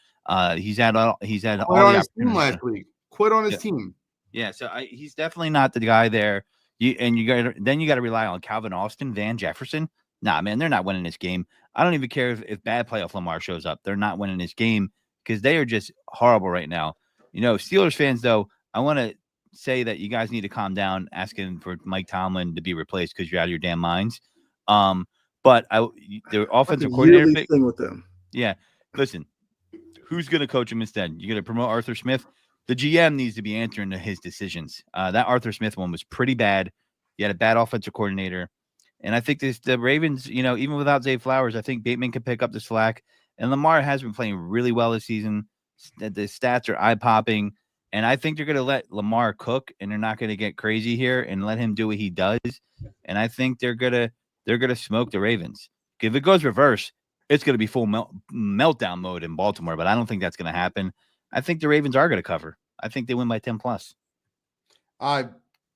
He's had all the his team last week. Quit on his team. Yeah, so he's definitely not the guy there. You got to rely on Calvin Austin, Van Jefferson. Nah, man, they're not winning this game. I don't even care if bad playoff Lamar shows up. They're not winning this game because they are just horrible right now. Steelers fans, though, I want to say that you guys need to calm down asking for Mike Tomlin to be replaced because you're out of your damn minds. But the offensive coordinator thing with them. Yeah, listen, who's going to coach him instead? You're going to promote Arthur Smith? The GM needs to be answering to his decisions. That Arthur Smith one was pretty bad. You had a bad offensive coordinator. And I think the Ravens, even without Zay Flowers, I think Bateman can pick up the slack. And Lamar has been playing really well this season. The stats are eye-popping. And I think they're going to let Lamar cook, and they're not going to get crazy here and let him do what he does. And I think they're going to smoke the Ravens. If it goes reverse, it's going to be full meltdown mode in Baltimore, but I don't think that's going to happen. I think the Ravens are going to cover. I think they win by 10 plus.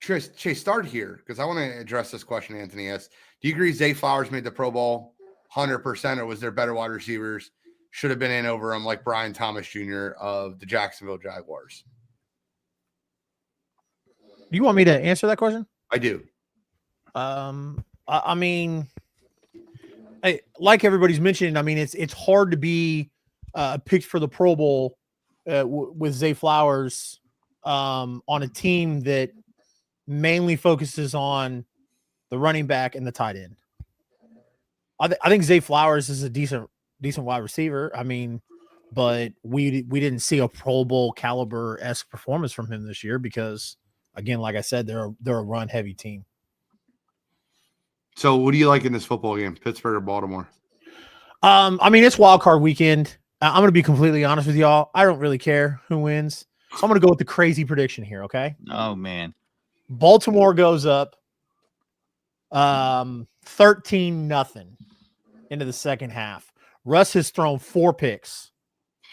Chase, start here because I want to address this question Anthony asked. Do you agree Zay Flowers made the Pro Bowl 100%, or was there better wide receivers should have been in over him like Brian Thomas Jr. of the Jacksonville Jaguars? Do you want me to answer that question? I do. I mean, like everybody's mentioned, I mean, it's hard to be picked for the Pro Bowl with Zay Flowers on a team that mainly focuses on the running back and the tight end. I think Zay Flowers is a decent wide receiver. I mean, but we didn't see a Pro Bowl caliber-esque performance from him this year because again, like I said, they're a run heavy team. So what do you like in this football game, Pittsburgh or Baltimore? I mean, it's wild card weekend. I'm going to be completely honest with y'all. I don't really care who wins. So I'm going to go with the crazy prediction here, okay? Oh, man. Baltimore goes up 13-0 into the second half. Russ has thrown 4 picks.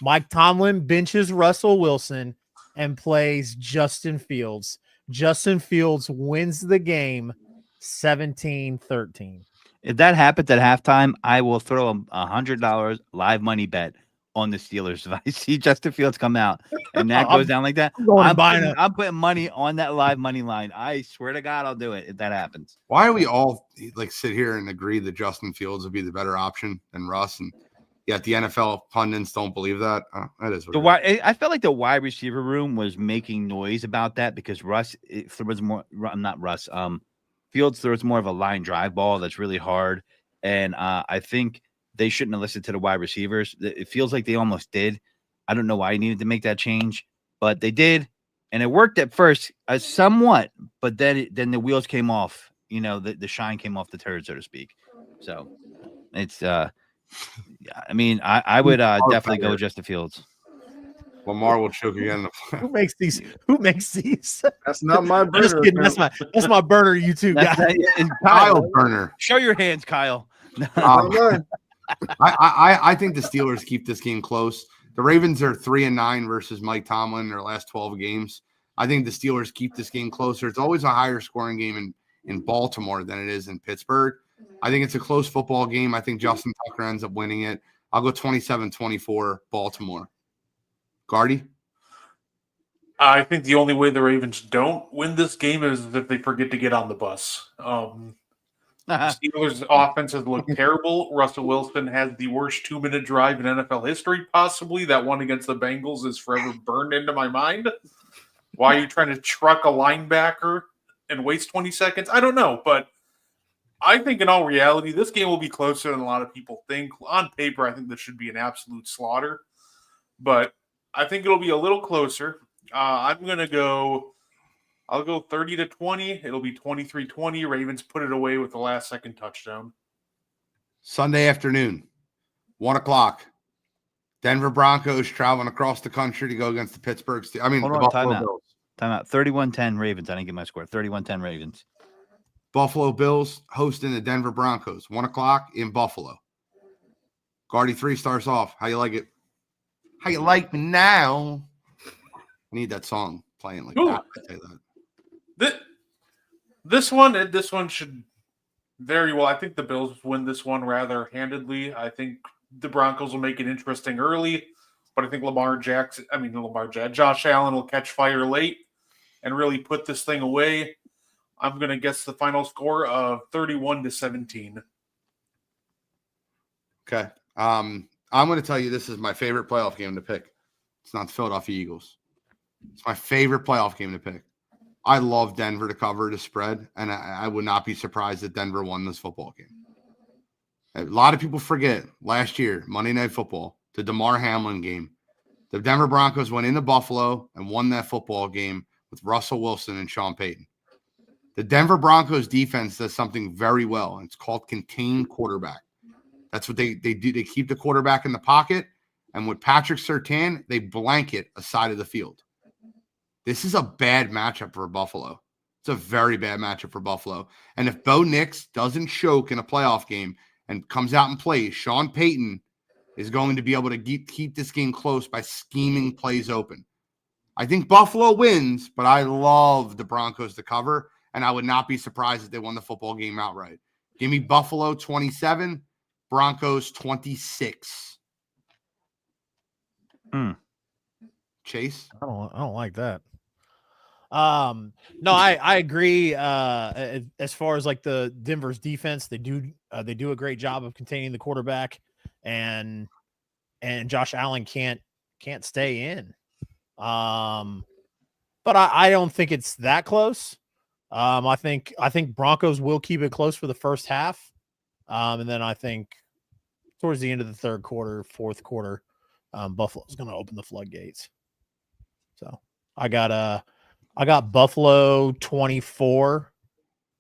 Mike Tomlin benches Russell Wilson and plays Justin Fields. Justin Fields wins the game 17-13. If that happens at halftime, I will throw $100 live money bet on the Steelers. If I see Justin Fields come out and that goes down like that, I'm putting money on that live money line. I swear to God, I'll do it if that happens. Why do we all like sit here and agree that Justin Fields would be the better option than Russ? And yet the NFL pundits don't believe that. That is what I felt like the wide receiver room was making noise about that because Fields throws more of a line drive ball that's really hard. And I think they shouldn't have listened to the wide receivers. It feels like they almost did. I don't know why he needed to make that change, but they did. And it worked at first somewhat, but then the wheels came off. You know, the shine came off the turd, so to speak. So it's I mean, I would definitely go with Justin Fields. Lamar will choke again. Who makes these? That's not my burner. Just kidding. That's my burner YouTube guy. Kyle burner. Show your hands, Kyle. I think the Steelers keep this game close. The Ravens are 3-9 versus Mike Tomlin in their last 12 games. I think the Steelers keep this game closer. It's always a higher scoring game in Baltimore than it is in Pittsburgh. I think it's a close football game. I think Justin Tucker ends up winning it. I'll go 27-24 Baltimore. Gardy? I think the only way the Ravens don't win this game is if they forget to get on the bus. Steelers' offense has looked terrible. Russell Wilson has the worst 2-minute drive in NFL history, possibly. That one against the Bengals is forever burned into my mind. Why are you trying to truck a linebacker and waste 20 seconds? I don't know, but I think in all reality, this game will be closer than a lot of people think. On paper, I think this should be an absolute slaughter, but I think it'll be a little closer. I'll go 30-20. It'll be 23-20. Ravens put it away with the last second touchdown. Sunday afternoon, 1:00. Denver Broncos traveling across the country to go against the Pittsburgh Steelers. I mean, the Buffalo Bills. Timeout. 31-10 Ravens. I didn't get my score. 31-10 Ravens. Buffalo Bills hosting the Denver Broncos. 1:00 in Buffalo. Gardy 3 starts off. How you like it? How you like me now? I need that song playing like that. I say that. This one should very well. I think the Bills win this one rather handedly. I think the Broncos will make it interesting early, but I think Josh Allen will catch fire late and really put this thing away. I'm going to guess the final score of 31-17. Okay. I'm going to tell you this is my favorite playoff game to pick. It's not the Philadelphia Eagles. It's my favorite playoff game to pick. I love Denver to cover the spread, and I would not be surprised that Denver won this football game. A lot of people forget last year, Monday Night Football, the DeMar Hamlin game. The Denver Broncos went into Buffalo and won that football game with Russell Wilson and Sean Payton. The Denver Broncos defense does something very well, and it's called contained quarterback. That's what they do. They keep the quarterback in the pocket, and with Patrick Surtain, they blanket a side of the field. This is a bad matchup for Buffalo. It's a very bad matchup for Buffalo. And if Bo Nix doesn't choke in a playoff game and comes out and plays, Sean Payton is going to be able to keep this game close by scheming plays open. I think Buffalo wins, but I love the Broncos to cover, and I would not be surprised if they won the football game outright. Give me Buffalo 27, Broncos 26. Chase? I don't like that. No, I agree. As far as like the Denver's defense, they do a great job of containing the quarterback, and Josh Allen can't stay in. But I don't think it's that close. I think Broncos will keep it close for the first half, and then I think towards the end of the third quarter, fourth quarter, Buffalo's going to open the floodgates. So I got I got Buffalo 24,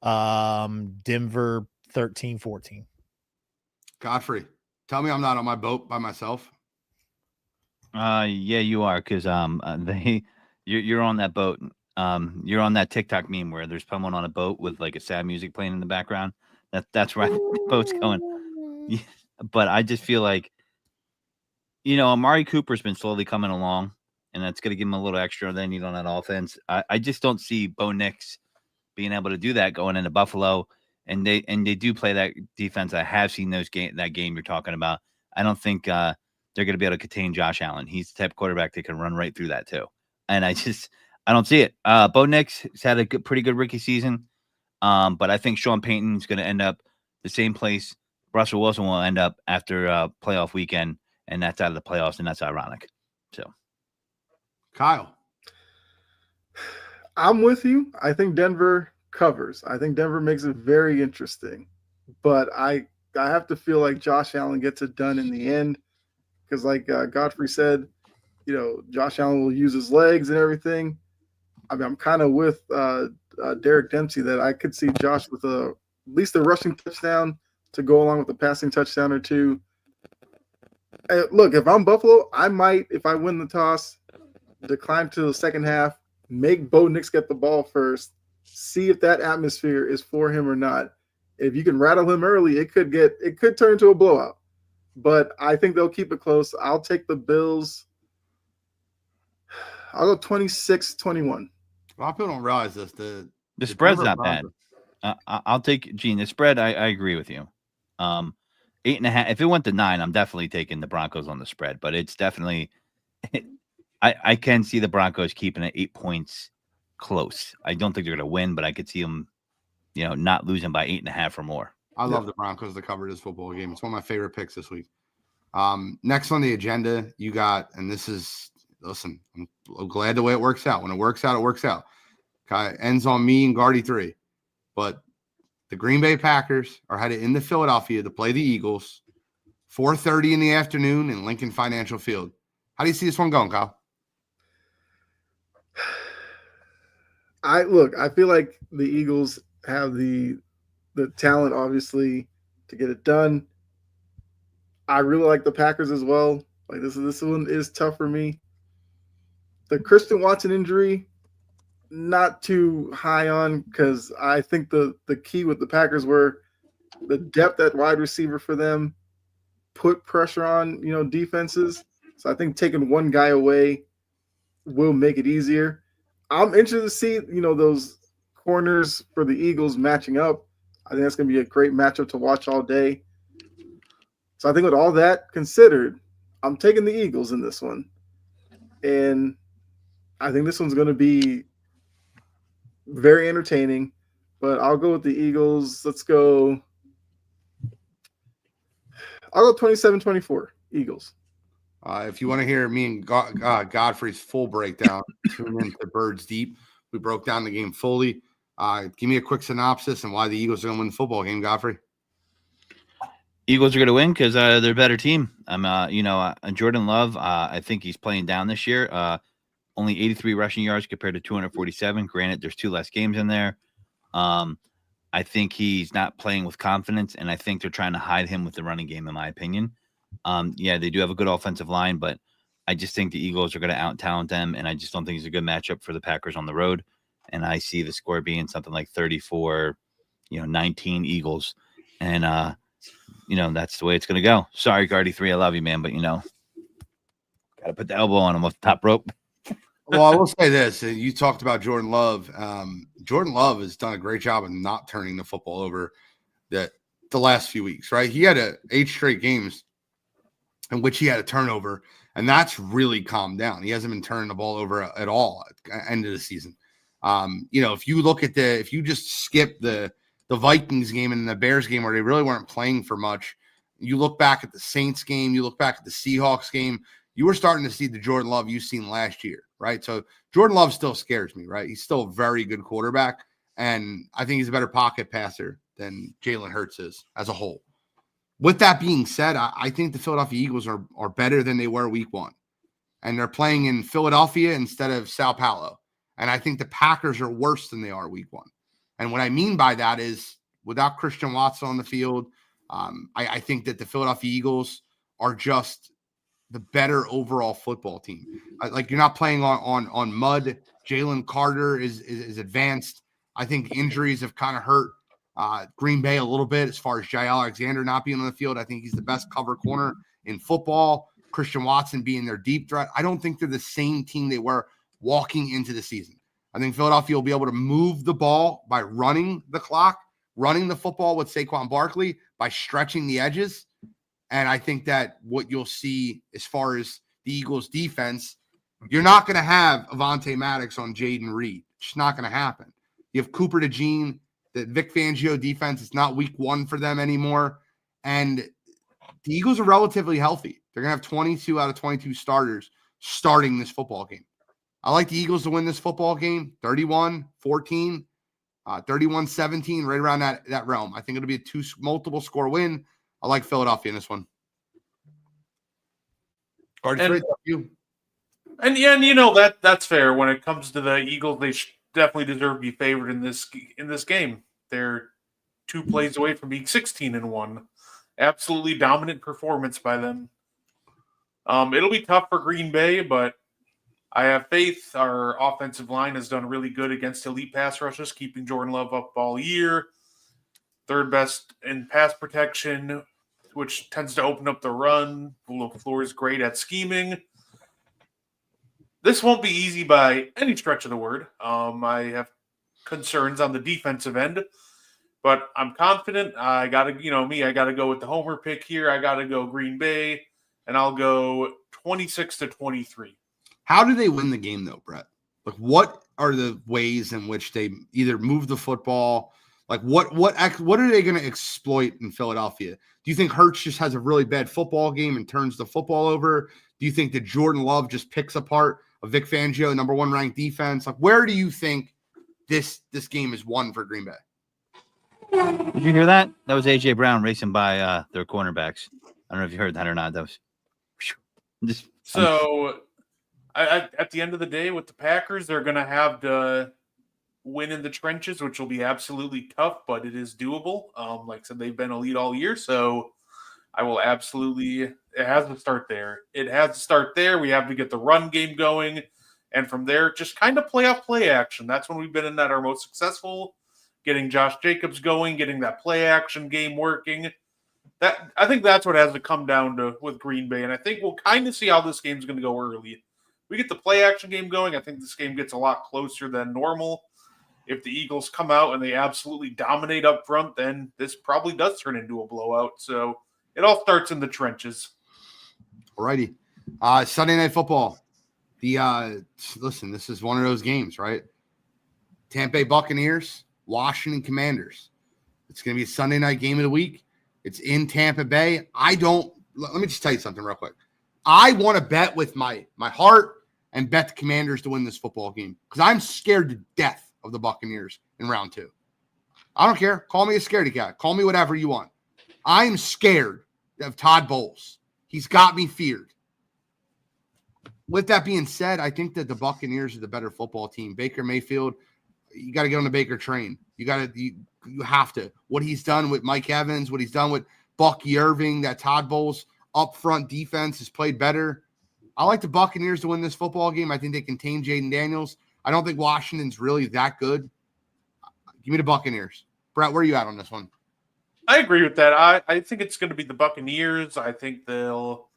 Denver 13-14. Godfrey, tell me I'm not on my boat by myself. Yeah, you are, because you're on that boat. You're on that TikTok meme where there's someone on a boat with like a sad music playing in the background. That's where the boat's going. Yeah, but I just feel like, Amari Cooper's been slowly coming along, and that's going to give him a little extra they need on that offense. I just don't see Bo Nix being able to do that going into Buffalo, and they do play that defense. I have seen that game you're talking about. I don't think they're going to be able to contain Josh Allen. He's the type of quarterback that can run right through that too, and I don't see it. Bo Nix has had a pretty good rookie season, but I think Sean Payton's going to end up the same place Russell Wilson will end up after playoff weekend, and that's out of the playoffs, and that's ironic. So, Kyle. I'm with you. I think Denver covers. I think Denver makes it very interesting. But I have to feel like Josh Allen gets it done in the end. Because like Godfrey said, Josh Allen will use his legs and everything. I mean, I'm kind of with Derek Dempsey that I could see Josh with at least a rushing touchdown to go along with a passing touchdown or two. Look, if I'm Buffalo, I might, if I win the toss, decline to the second half, make Bo Nix get the ball first, see if that atmosphere is for him or not. If you can rattle him early, it could turn into a blowout. But I think they'll keep it close. I'll take the Bills. I'll go 26-21. A lot of people don't realize this. The spread's not bad. I'll take Gene. The spread, I agree with you. 8.5. If it went to 9, I'm definitely taking the Broncos on the spread. But it's definitely, I can see the Broncos keeping it 8 points close. I don't think they're going to win, but I could see them, not losing by 8.5 or more. I love the Broncos to cover this football game. It's one of my favorite picks this week. Next on the agenda, you got, and this is, listen, I'm glad the way it works out. When it works out, it works out. Ends on me and Guardy 3. But the Green Bay Packers are headed into Philadelphia to play the Eagles, 4:30 in the afternoon in Lincoln Financial Field. How do you see this one going, Kyle? I feel like the Eagles have the talent, obviously, to get it done. I really like the Packers as well. Like this one is tough for me. The Christian Watson injury, not too high on, because I think the key with the Packers were the depth at wide receiver for them put pressure on defenses. So I think taking one guy away will make it easier. I'm interested to see those corners for the Eagles matching up. I think that's going to be a great matchup to watch all day. So I think with all that considered, I'm taking the Eagles in this one. And I think this one's going to be very entertaining, but I'll go with the Eagles. I'll go 27-24 Eagles. If you want to hear me and Godfrey's full breakdown, tune in to Birds Deep. We broke down the game fully. Give me a quick synopsis and why the Eagles are going to win the football game, Godfrey. Eagles are going to win because they're a better team. Jordan Love, I think he's playing down this year. Only 83 rushing yards compared to 247. Granted, there's 2 less games in there. I think he's not playing with confidence, and I think they're trying to hide him with the running game, in my opinion. They do have a good offensive line, but I just think the Eagles are going to out-talent them, and I just don't think it's a good matchup for the Packers on the road. And I see the score being something like 34-19 Eagles. And, that's the way it's going to go. Sorry, Guardy 3, I love you, man, but, got to put the elbow on him off the top rope. Well, I will say this. You talked about Jordan Love. Jordan Love has done a great job of not turning the football over the last few weeks, right? He had 8 straight games in which he had a turnover, and that's really calmed down. He hasn't been turning the ball over at all at the end of the season. If you look at if you just skip the Vikings game and the Bears game where they really weren't playing for much, you look back at the Saints game, you look back at the Seahawks game, you were starting to see the Jordan Love you've seen last year, right? So Jordan Love still scares me, right? He's still a very good quarterback, and I think he's a better pocket passer than Jalen Hurts is as a whole. With that being said, I think the Philadelphia Eagles are better than they were week 1. And they're playing in Philadelphia instead of Sao Paulo. And I think the Packers are worse than they are week 1. And what I mean by that is without Christian Watson on the field, I think that the Philadelphia Eagles are just the better overall football team. Like you're not playing on mud. Jalen Carter is advanced. I think injuries have kind of hurt Green Bay a little bit as far as Jay Alexander not being on the field. I think he's the best cover corner in football. Christian Watson being their deep threat. I don't think they're the same team they were walking into the season. I think Philadelphia will be able to move the ball by running the clock, running the football with Saquon Barkley, by stretching the edges. And I think that what you'll see as far as the Eagles defense, you're not going to have Avonte Maddox on Jaden Reed. It's just not going to happen. You have Cooper DeJean. The Vic Fangio defense is not week 1 for them anymore. And the Eagles are relatively healthy. They're going to have 22 out of 22 starters starting this football game. I like the Eagles to win this football game, 31-14, 31-17, right around that realm. I think it'll be a multiple score win. I like Philadelphia in this one. And that's fair. When it comes to the Eagles, they definitely deserve to be favored in this game. They're 2 plays away from being 16-1. Absolutely dominant performance by them. It'll be tough for Green Bay, but I have faith. Our offensive line has done really good against elite pass rushes, keeping Jordan Love up all year. 3rd best in pass protection, which tends to open up the run. LaFleur is great at scheming. This won't be easy by any stretch of the word. I have concerns on the defensive end, but I'm confident. I got to, I got to go with the homer pick here. I got to go Green Bay, and I'll go 26-23. How do they win the game, though, Brett? Like, what are the ways in which they either move the football? Like, what are they going to exploit in Philadelphia? Do you think Hurts just has a really bad football game and turns the football over? Do you think that Jordan Love just picks apart a Vic Fangio number 1 ranked defense? Like, where do you think this game is won for Green Bay? Did you hear that? That was A.J. Brown racing by their cornerbacks. I don't know if you heard that or not. That was just so. At the end of the day, with the Packers, they're going to have to win in the trenches, which will be absolutely tough, but it is doable. Like I said, they've been elite all year, so I will absolutely – it has to start there. It has to start there. We have to get the run game going, and from there, just kind of play action. That's when we've been at our most successful, getting Josh Jacobs going, getting that play action game working. I think that's what has to come down to with Green Bay, and I think we'll kind of see how this game's going to go early. We get the play action game going. I think this game gets a lot closer than normal. If the Eagles come out and they absolutely dominate up front, then this probably does turn into a blowout. So it all starts in the trenches. All righty. Sunday Night Football. Listen, this is one of those games, right? Tampa Bay Buccaneers, Washington Commanders. It's going to be a Sunday night game of the week. It's in Tampa Bay. Let me just tell you something real quick. I want to bet with my heart and bet the Commanders to win this football game because I'm scared to death of the Buccaneers in round 2. I don't care. Call me a scaredy cat. Call me whatever you want. I'm scared of Todd Bowles. He's got me feared. With that being said, I think that the Buccaneers are the better football team. Baker Mayfield, you got to get on the Baker train. You have to. What he's done with Mike Evans, what he's done with Bucky Irving, that Todd Bowles up front defense has played better. I like the Buccaneers to win this football game. I think they contain Jaden Daniels. I don't think Washington's really that good. Give me the Buccaneers. Brett, where are you at on this one? I agree with that. I think it's going to be the Buccaneers. I think they'll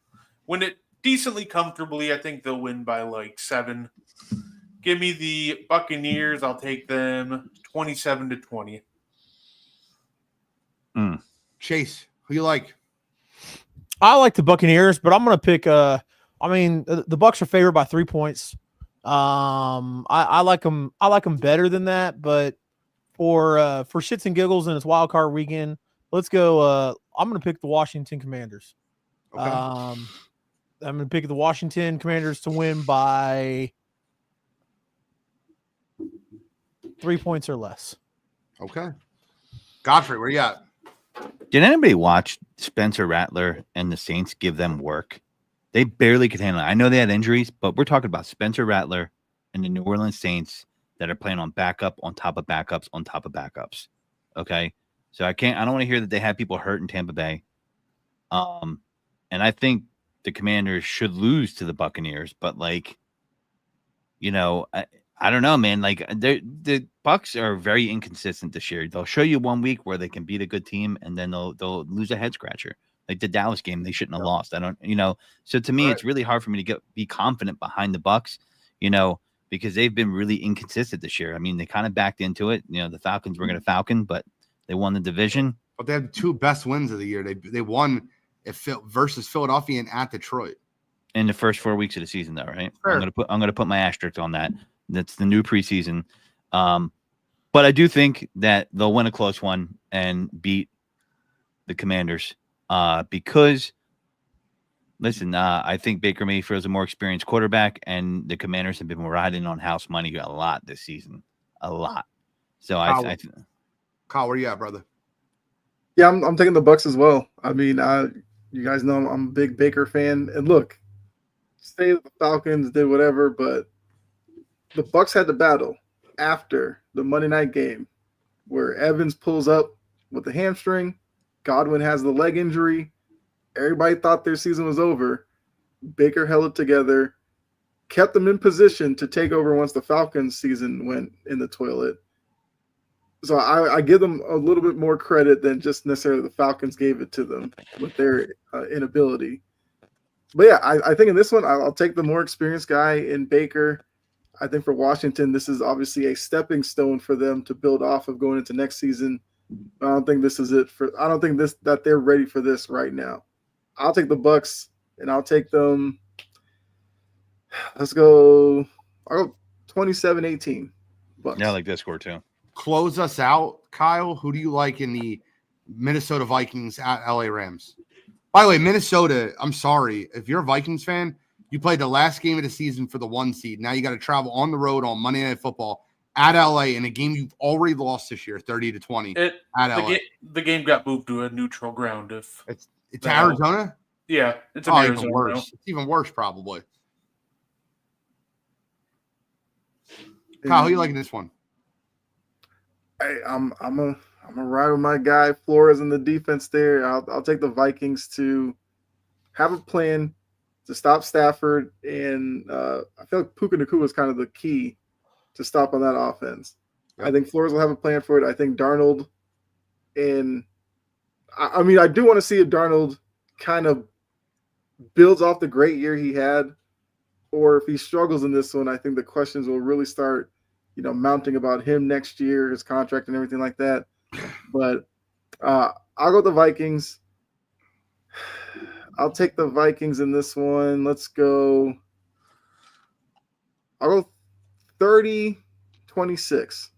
win it decently comfortably. I think they'll win by like 7. Give me the Buccaneers. I'll take them 27-20. Chase, who you like? I like the Buccaneers, but I'm going to pick the Bucs are favored by 3 points. I like them. I like them better than that, but for shits and giggles and it's wild card weekend, let's go. I'm going to pick the Washington Commanders. Okay. I'm going to pick the Washington Commanders to win by 3 points or less. Okay. Godfrey, where you at? Did anybody watch Spencer Rattler and the Saints give them work? They barely could handle it. I know they had injuries, but we're talking about Spencer Rattler and the New Orleans Saints that are playing on backup on top of backups on top of backups. Okay. So I don't want to hear that they have people hurt in Tampa Bay. And I think the Commanders should lose to the Buccaneers, but like, I don't know, man. Like the Bucs are very inconsistent this year. They'll show you 1 week where they can beat a good team, and then they'll lose a head scratcher. Like the Dallas game, they shouldn't have lost. I don't, So to me, it's really hard for me to be confident behind the Bucs, because they've been really inconsistent this year. I mean, they kind of backed into it. The Falcons were going to Falcon, but they won the division. But they had 2 best wins of the year. They won versus Philadelphia and at Detroit in the first 4 weeks of the season, though, right? Sure. I'm gonna put my asterisk on that. That's the new preseason. But I do think that they'll win a close one and beat the Commanders. Because listen, I think Baker Mayfield is a more experienced quarterback, and the Commanders have been riding on house money a lot this season, a lot. So Kyle, where you at, brother? Yeah, I'm taking the Bucs as well. I mean, you guys know I'm a big Baker fan, and look, say the Falcons did whatever, but the Bucs had the battle after the Monday night game where Evans pulls up with the hamstring, Godwin has the leg injury. Everybody thought their season was over. Baker held it together, kept them in position to take over once the Falcons season went in the toilet. So I give them a little bit more credit than just necessarily the Falcons gave it to them with their inability. But yeah, I think in this one, I'll take the more experienced guy in Baker. I think for Washington, this is obviously a stepping stone for them to build off of going into next season. I don't think this is it I don't think that they're ready for this right now. I'll take the Bucs, and I'll take them. I'll go 27-18. Bucs. Yeah, I like that score too. Close us out, Kyle. Who do you like in the Minnesota Vikings at LA Rams? By the way, Minnesota, I'm sorry. If you're a Vikings fan, you played the last game of the season for the 1 seed. Now you got to travel on the road on Monday Night Football at LA in a game you've already lost this year, 30-20 at LA. The game got moved to a neutral ground. It's Arizona? Yeah, it's Arizona. Even worse. Now. It's even worse, probably. Kyle, who you liking this one? Hey, I'm a ride with my guy Flores in the defense there. I'll take the Vikings to have a plan to stop Stafford, and I feel like Puka Nacua is kind of the key to stop on that offense. Yep. I think Flores will have a plan for it. I think Darnold, and I mean, I do want to see if Darnold kind of builds off the great year he had, or if he struggles in this one. I think the questions will really start, mounting about him next year, his contract and everything like that. But I'll go with the Vikings. I'll take the Vikings in this one. Let's go. I'll go 30-26.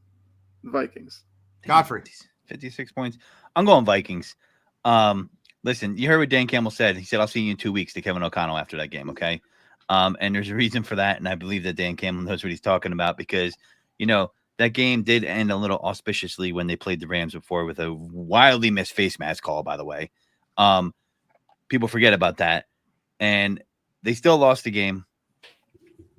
Vikings. Godfrey. 56 points. I'm going Vikings. Listen, you heard what Dan Campbell said. He said, I'll see you in 2 weeks to Kevin O'Connell after that game, okay? And there's a reason for that, and I believe that Dan Campbell knows what he's talking about because, that game did end a little auspiciously when they played the Rams before with a wildly missed face mask call, by the way. People forget about that. And they still lost the game.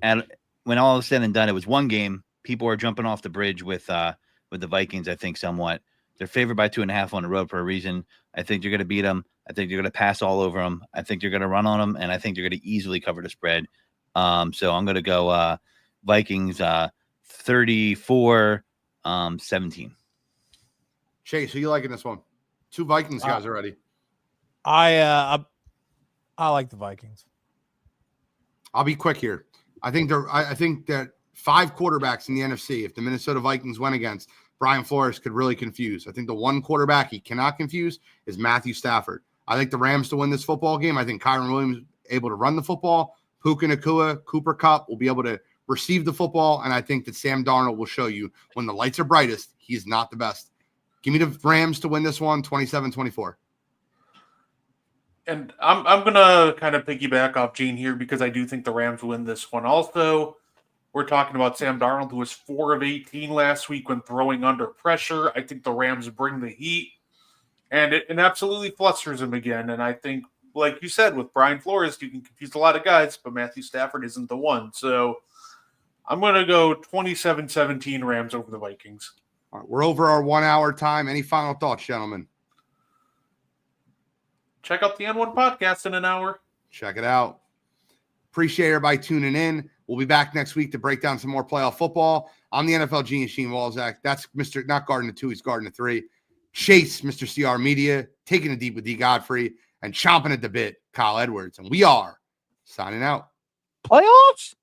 And when all is said and done, it was one game. People are jumping off the bridge with the Vikings, I think, somewhat. They're favored by 2.5 on the road for a reason. I think they're going to beat them. I think they're going to pass all over them. I think they're going to run on them, and I think they're going to easily cover the spread. So I'm going to go Vikings 34-17. Chase, who you liking this one? 2 Vikings guys already. I like the Vikings. I'll be quick here. I think that 5 quarterbacks in the NFC, if the Minnesota Vikings went against, Brian Flores could really confuse. I think the one quarterback he cannot confuse is Matthew Stafford. I think the Rams to win this football game. I think Kyron Williams able to run the football. Puka Nacua, Cooper Kupp will be able to receive the football, and I think that Sam Darnold will show you when the lights are brightest, he's not the best. Give me the Rams to win this one, 27-24. And I'm going to kind of piggyback off Gene here because I do think the Rams win this one. Also, we're talking about Sam Darnold, who was 4 of 18 last week when throwing under pressure. I think the Rams bring the heat, and it absolutely flusters him again. And I think, like you said, with Brian Flores, you can confuse a lot of guys, but Matthew Stafford isn't the one. So I'm going to go 27-17 Rams over the Vikings. All right, we're over our 1 hour time. Any final thoughts, gentlemen? Check out the N1 podcast in an hour. Check it out. Appreciate everybody tuning in. We'll be back next week to break down some more playoff football. I'm the NFL Genius, Sheen Walzak. That's Mr. Not Garden of 2, he's Garden of 3. Chase, Mr. CR Media, taking it deep with D. Godfrey, and chomping at the bit, Kyle Edwards. And we are signing out. Playoffs?